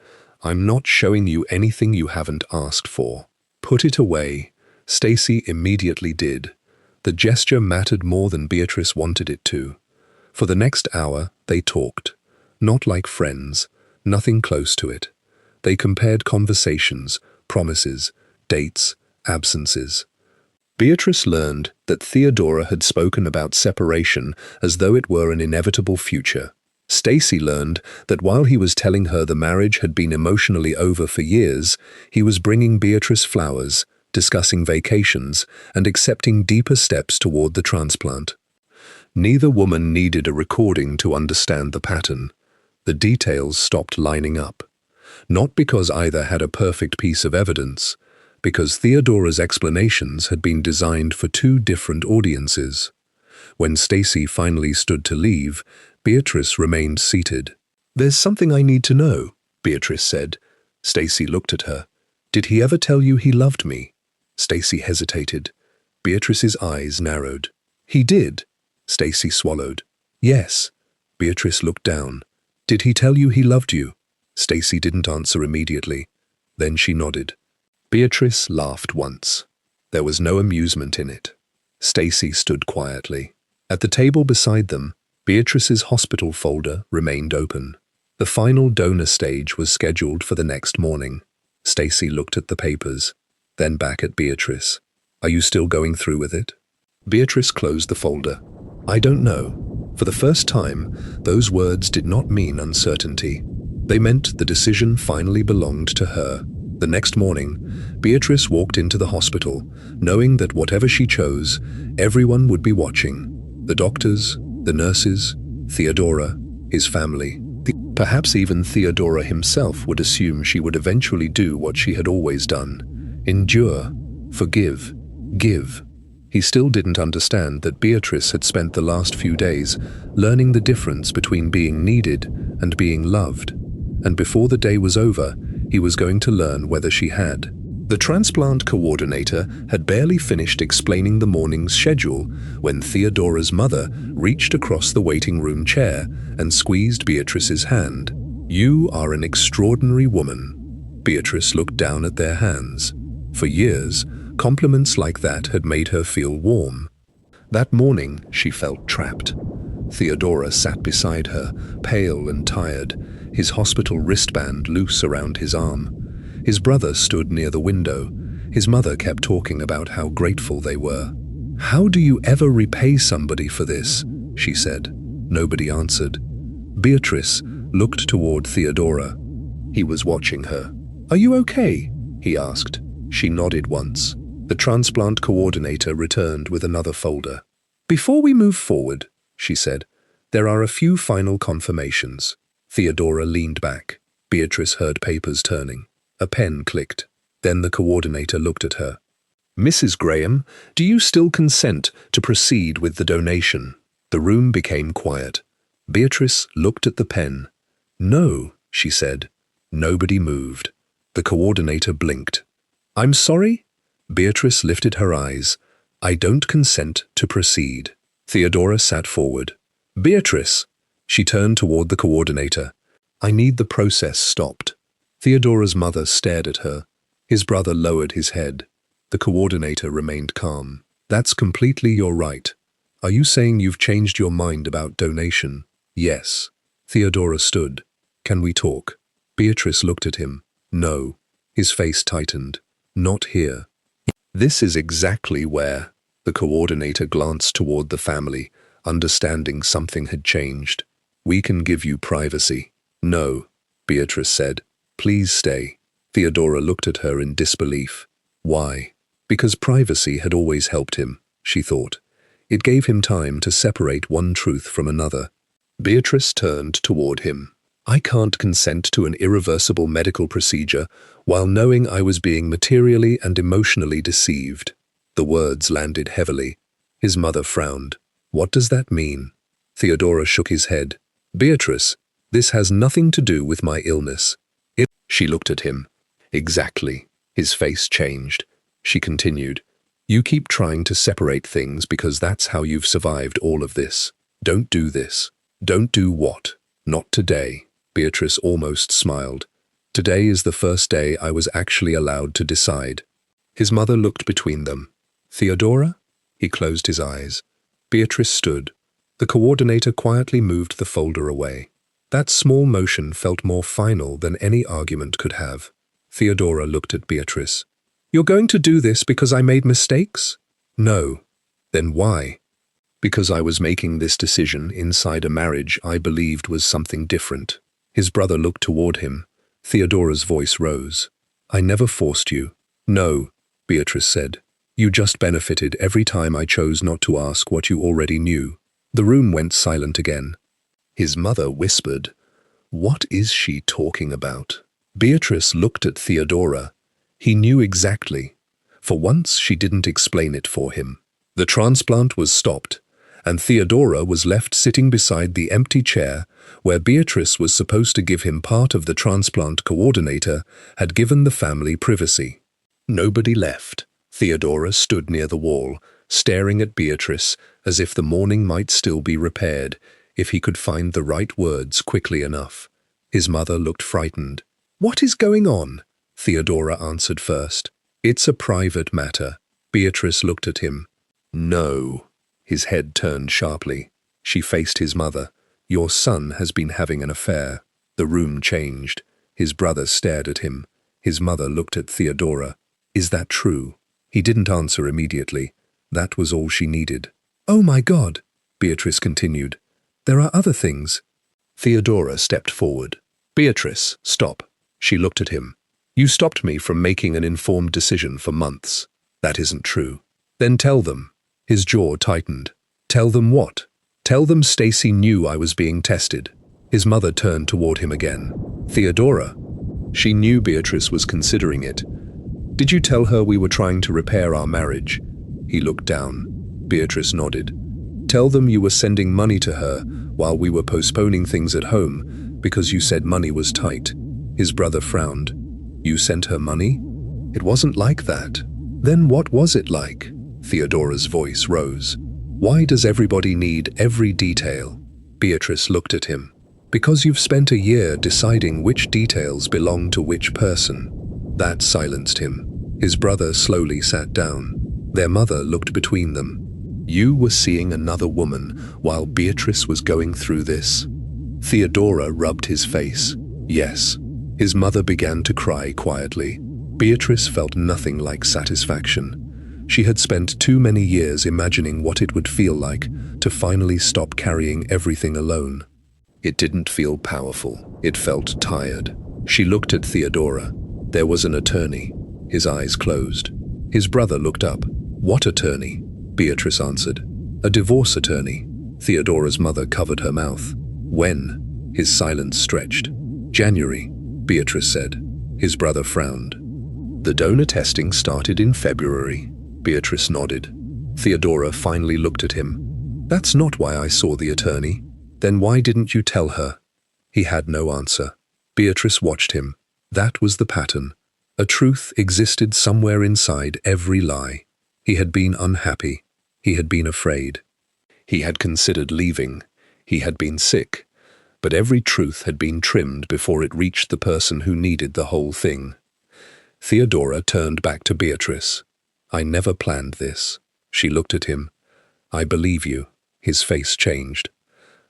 "I'm not showing you anything you haven't asked for." "Put it away." Stacy immediately did. The gesture mattered more than Beatrice wanted it to. For the next hour, they talked. Not like friends, nothing close to it. They compared conversations, promises, dates, absences. Beatrice learned that Theodora had spoken about separation as though it were an inevitable future. Stacy learned that while he was telling her the marriage had been emotionally over for years, he was bringing Beatrice flowers, discussing vacations, and accepting deeper steps toward the transplant. Neither woman needed a recording to understand the pattern. The details stopped lining up. Not because either had a perfect piece of evidence, because Theodora's explanations had been designed for two different audiences. When Stacy finally stood to leave, Beatrice remained seated. "There's something I need to know," Beatrice said. Stacy looked at her. "Did he ever tell you he loved me?" Stacy hesitated. Beatrice's eyes narrowed. "He did." Stacy swallowed. "Yes." Beatrice looked down. "Did he tell you he loved you?" Stacy didn't answer immediately. Then she nodded. Beatrice laughed once. There was no amusement in it. Stacy stood quietly. At the table beside them, Beatrice's hospital folder remained open. The final donor stage was scheduled for the next morning. Stacy looked at the papers, then back at Beatrice. "Are you still going through with it?" Beatrice closed the folder. "I don't know." For the first time, those words did not mean uncertainty. They meant the decision finally belonged to her. The next morning, Beatrice walked into the hospital, knowing that whatever she chose, everyone would be watching. The doctors, the nurses, Theodora, his family. Perhaps even Theodora himself would assume she would eventually do what she had always done. Endure, forgive, give. He still didn't understand that Beatrice had spent the last few days learning the difference between being needed and being loved. And before the day was over, he was going to learn whether she had. The transplant coordinator had barely finished explaining the morning's schedule when Theodora's mother reached across the waiting room chair and squeezed Beatrice's hand. "You are an extraordinary woman." Beatrice looked down at their hands. For years, compliments like that had made her feel warm. That morning, she felt trapped. Theodora sat beside her, pale and tired, his hospital wristband loose around his arm. His brother stood near the window. His mother kept talking about how grateful they were. "How do you ever repay somebody for this?" she said. Nobody answered. Beatrice looked toward Theodora. He was watching her. "Are you okay?" he asked. She nodded once. The transplant coordinator returned with another folder. "Before we move forward," she said, "there are a few final confirmations." Theodora leaned back. Beatrice heard papers turning. A pen clicked. Then the coordinator looked at her. "Mrs. Graham, do you still consent to proceed with the donation?" The room became quiet. Beatrice looked at the pen. "No," she said. Nobody moved. The coordinator blinked. "I'm sorry?" Beatrice lifted her eyes. "I don't consent to proceed." Theodora sat forward. "Beatrice!" She turned toward the coordinator. "I need the process stopped." Theodora's mother stared at her. His brother lowered his head. The coordinator remained calm. "That's completely your right. Are you saying you've changed your mind about donation?" "Yes." Theodora stood. "Can we talk?" Beatrice looked at him. "No." His face tightened. "Not here." This is exactly where the coordinator glanced toward the family, understanding something had changed. We can give you privacy. No, Beatrice said. Please stay. Theodora looked at her in disbelief. Why? Because privacy had always helped him, she thought. It gave him time to separate one truth from another. Beatrice turned toward him. I can't consent to an irreversible medical procedure while knowing I was being materially and emotionally deceived. The words landed heavily. His mother frowned. What does that mean? Theodora shook his head. Beatrice, this has nothing to do with my illness. She looked at him. Exactly. His face changed. She continued. You keep trying to separate things because that's how you've survived all of this. Don't do this. Don't do what? Not today. Beatrice almost smiled. Today is the first day I was actually allowed to decide. His mother looked between them. Theodora? He closed his eyes. Beatrice stood. The coordinator quietly moved the folder away. That small motion felt more final than any argument could have. Theodora looked at Beatrice. You're going to do this because I made mistakes? No. Then why? Because I was making this decision inside a marriage I believed was something different. His brother looked toward him. Theodora's voice rose. I never forced you. No, Beatrice said. You just benefited every time I chose not to ask what you already knew. The room went silent again. His mother whispered, What is she talking about? Beatrice looked at Theodora. He knew exactly. For once, she didn't explain it for him. The transplant was stopped, and Theodora was left sitting beside the empty chair where Beatrice was supposed to give him part of the transplant coordinator had given the family privacy. Nobody left. Theodora stood near the wall, staring at Beatrice as if the morning might still be repaired if he could find the right words quickly enough. His mother looked frightened. What is going on? Theodora answered first. It's a private matter. Beatrice looked at him. No. His head turned sharply. She faced his mother. Your son has been having an affair. The room changed. His brother stared at him. His mother looked at Theodora. Is that true? He didn't answer immediately. That was all she needed. Oh my God, Beatrice continued. There are other things. Theodora stepped forward. Beatrice, stop. She looked at him. You stopped me from making an informed decision for months. That isn't true. Then tell them. His jaw tightened. Tell them what? Tell them Stacy knew I was being tested. His mother turned toward him again. Theodora. She knew Beatrice was considering it. Did you tell her we were trying to repair our marriage? He looked down. Beatrice nodded. Tell them you were sending money to her while we were postponing things at home because you said money was tight. His brother frowned. You sent her money? It wasn't like that. Then what was it like? Theodora's voice rose. Why does everybody need every detail? Beatrice looked at him. Because you've spent a year deciding which details belong to which person. That silenced him. His brother slowly sat down. Their mother looked between them. You were seeing another woman while Beatrice was going through this. Theodora rubbed his face. Yes. His mother began to cry quietly. Beatrice felt nothing like satisfaction. She had spent too many years imagining what it would feel like to finally stop carrying everything alone. It didn't feel powerful. It felt tired. She looked at Theodora. There was an attorney. His eyes closed. His brother looked up. What attorney? Beatrice answered. A divorce attorney. Theodora's mother covered her mouth. When? His silence stretched. January, Beatrice said. His brother frowned. The donor testing started in February. Beatrice nodded. Theodora finally looked at him. That's not why I saw the attorney. Then why didn't you tell her? He had no answer. Beatrice watched him. That was the pattern. A truth existed somewhere inside every lie. He had been unhappy. He had been afraid. He had considered leaving. He had been sick. But every truth had been trimmed before it reached the person who needed the whole thing. Theodora turned back to Beatrice. I never planned this. She looked at him. I believe you. His face changed.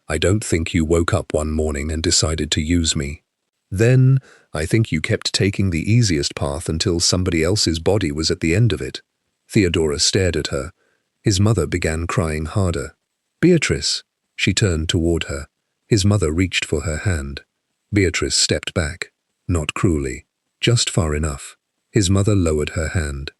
I don't think you woke up one morning and decided to use me. Then, I think you kept taking the easiest path until somebody else's body was at the end of it. Theodora stared at her. His mother began crying harder. Beatrice! She turned toward her. His mother reached for her hand. Beatrice stepped back. Not cruelly, just far enough. His mother lowered her hand.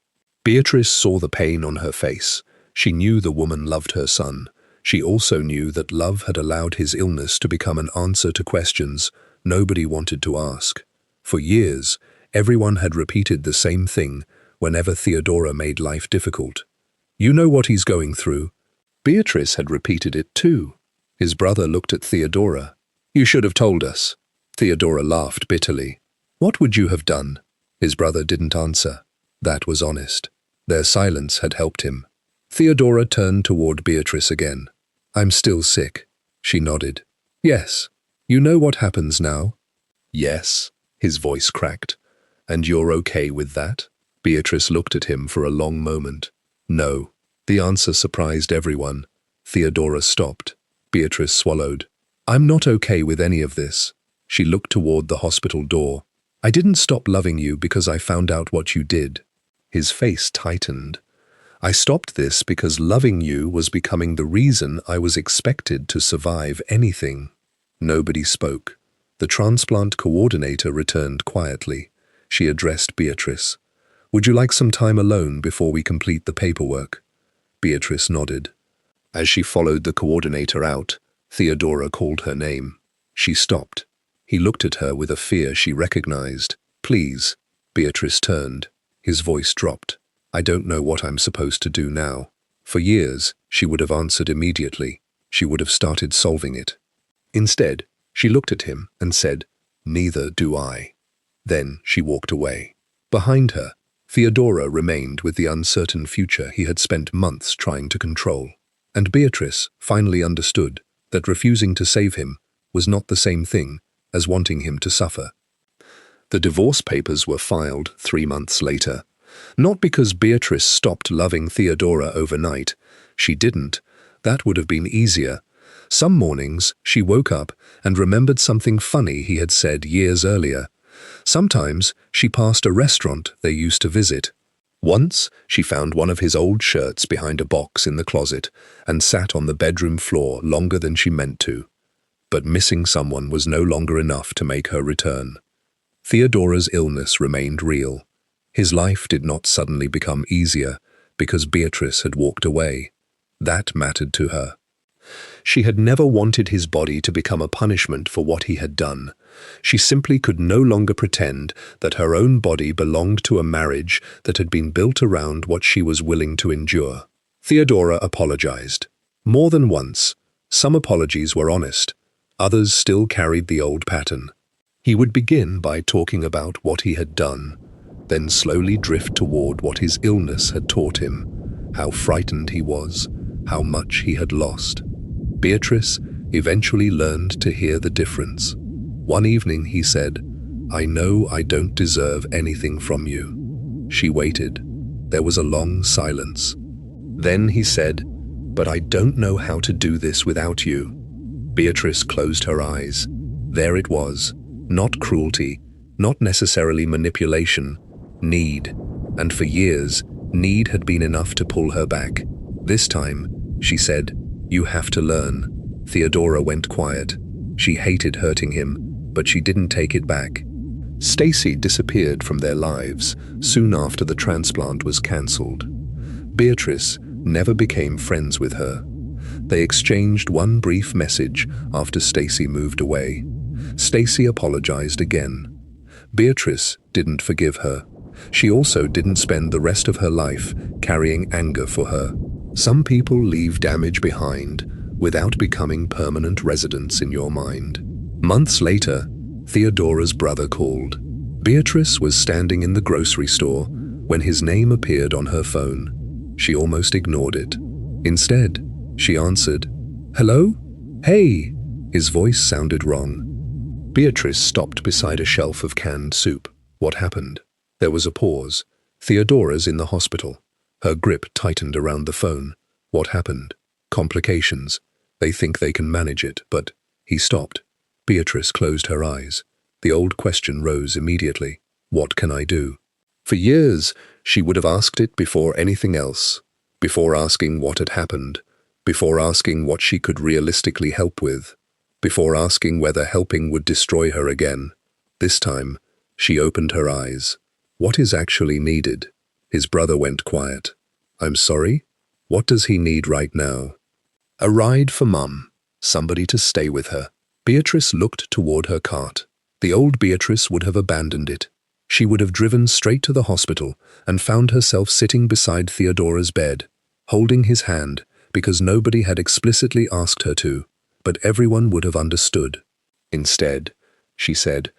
Beatrice saw the pain on her face. She knew the woman loved her son. She also knew that love had allowed his illness to become an answer to questions nobody wanted to ask. For years, everyone had repeated the same thing whenever Theodora made life difficult. You know what he's going through. Beatrice had repeated it too. His brother looked at Theodora. You should have told us. Theodora laughed bitterly. What would you have done? His brother didn't answer. That was honest. Their silence had helped him. Theodora turned toward Beatrice again. I'm still sick. She nodded. Yes. You know what happens now? Yes. His voice cracked. And you're okay with that? Beatrice looked at him for a long moment. No. The answer surprised everyone. Theodora stopped. Beatrice swallowed. I'm not okay with any of this. She looked toward the hospital door. I didn't stop loving you because I found out what you did. His face tightened. I stopped this because loving you was becoming the reason I was expected to survive anything. Nobody spoke. The transplant coordinator returned quietly. She addressed Beatrice. Would you like some time alone before we complete the paperwork? Beatrice nodded. As she followed the coordinator out, Theodora called her name. She stopped. He looked at her with a fear she recognized. Please. Beatrice turned. His voice dropped. I don't know what I'm supposed to do now. For years, she would have answered immediately. She would have started solving it. Instead, she looked at him and said, Neither do I. Then she walked away. Behind her, Theodora remained with the uncertain future he had spent months trying to control. And Beatrice finally understood that refusing to save him was not the same thing as wanting him to suffer. The divorce papers were filed 3 months later. Not because Beatrice stopped loving Theodora overnight. She didn't. That would have been easier. Some mornings, she woke up and remembered something funny he had said years earlier. Sometimes, she passed a restaurant they used to visit. Once, she found one of his old shirts behind a box in the closet and sat on the bedroom floor longer than she meant to. But missing someone was no longer enough to make her return. Theodora's illness remained real. His life did not suddenly become easier because Beatrice had walked away. That mattered to her. She had never wanted his body to become a punishment for what he had done. She simply could no longer pretend that her own body belonged to a marriage that had been built around what she was willing to endure. Theodora apologized. More than once. Some apologies were honest. Others still carried the old pattern. He would begin by talking about what he had done, then slowly drift toward what his illness had taught him, how frightened he was, how much he had lost. Beatrice eventually learned to hear the difference. One evening he said, I know I don't deserve anything from you. She waited. There was a long silence. Then he said, but I don't know how to do this without you. Beatrice closed her eyes. There it was. Not cruelty, not necessarily manipulation, need. And for years, need had been enough to pull her back. This time, she said, you have to learn. Theodora went quiet. She hated hurting him, but she didn't take it back. Stacy disappeared from their lives soon after the transplant was cancelled. Beatrice never became friends with her. They exchanged one brief message after Stacy moved away. Stacy apologized again. Beatrice didn't forgive her. She also didn't spend the rest of her life carrying anger for her. Some people leave damage behind without becoming permanent residents in your mind. Months later, Theodora's brother called. Beatrice was standing in the grocery store when his name appeared on her phone. She almost ignored it. Instead, she answered, Hello? Hey! His voice sounded wrong. Beatrice stopped beside a shelf of canned soup. What happened? There was a pause. Theodora's in the hospital. Her grip tightened around the phone. What happened? Complications. They think they can manage it, but... He stopped. Beatrice closed her eyes. The old question rose immediately. What can I do? For years, she would have asked it before anything else, before asking what had happened, before asking what she could realistically help with, before asking whether helping would destroy her again. This time, she opened her eyes. What is actually needed? His brother went quiet. I'm sorry? What does he need right now? A ride for Mum. Somebody to stay with her. Beatrice looked toward her cart. The old Beatrice would have abandoned it. She would have driven straight to the hospital and found herself sitting beside Theodora's bed, holding his hand because nobody had explicitly asked her to, but everyone would have understood. Instead, she said,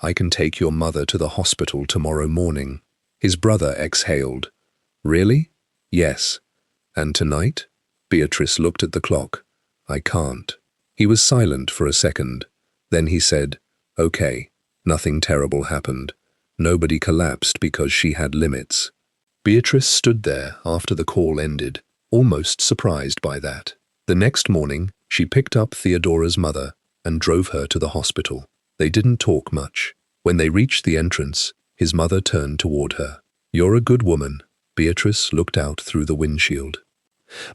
I can take your mother to the hospital tomorrow morning. His brother exhaled. Really? Yes. And tonight? Beatrice looked at the clock. I can't. He was silent for a second. Then he said, Okay, nothing terrible happened. Nobody collapsed because she had limits. Beatrice stood there after the call ended, almost surprised by that. The next morning, she picked up Theodora's mother and drove her to the hospital. They didn't talk much. When they reached the entrance, his mother turned toward her. You're a good woman. Beatrice looked out through the windshield.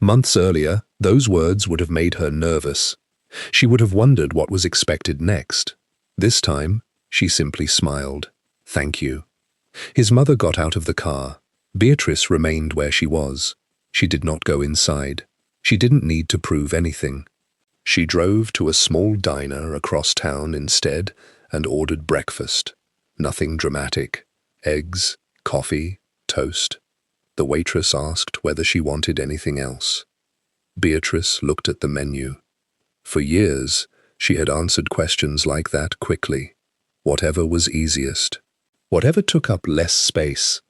Months earlier, those words would have made her nervous. She would have wondered what was expected next. This time, she simply smiled. Thank you. His mother got out of the car. Beatrice remained where she was. She did not go inside. She didn't need to prove anything. She drove to a small diner across town instead and ordered breakfast. Nothing dramatic. Eggs, coffee, toast. The waitress asked whether she wanted anything else. Beatrice looked at the menu. For years, she had answered questions like that quickly. Whatever was easiest. Whatever took up less space.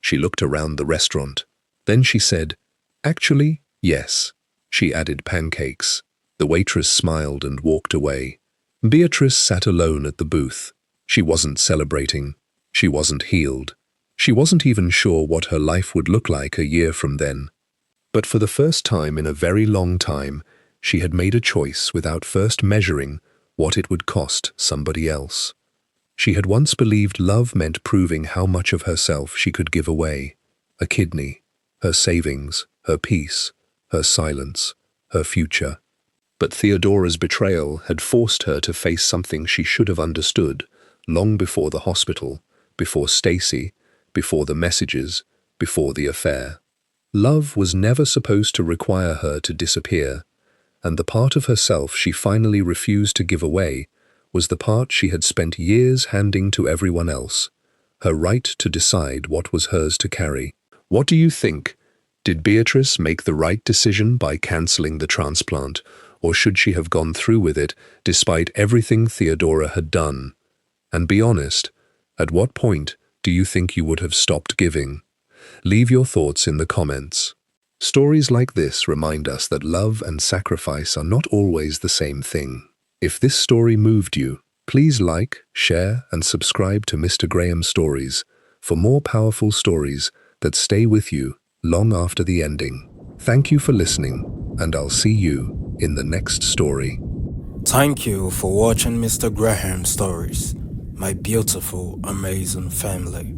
She looked around the restaurant. Then she said, Actually, yes. She added pancakes. The waitress smiled and walked away. Beatrice sat alone at the booth. She wasn't celebrating. She wasn't healed. She wasn't even sure what her life would look like a year from then. But for the first time in a very long time, she had made a choice without first measuring what it would cost somebody else. She had once believed love meant proving how much of herself she could give away. A kidney, her savings, her peace, her silence, her future. But Theodora's betrayal had forced her to face something she should have understood long before the hospital, before Stacy, before the messages, before the affair. Love was never supposed to require her to disappear, and the part of herself she finally refused to give away was the part she had spent years handing to everyone else, her right to decide what was hers to carry. What do you think? Did Beatrice make the right decision by cancelling the transplant, or should she have gone through with it despite everything Theodora had done? And be honest, at what point do you think you would have stopped giving? Leave your thoughts in the comments. Stories like this remind us that love and sacrifice are not always the same thing. If this story moved you, please like, share, and subscribe to Mr. Graham Stories for more powerful stories that stay with you long after the ending. Thank you for listening, and I'll see you in the next story. Thank you for watching Mr. Graham Stories, my beautiful, amazing family.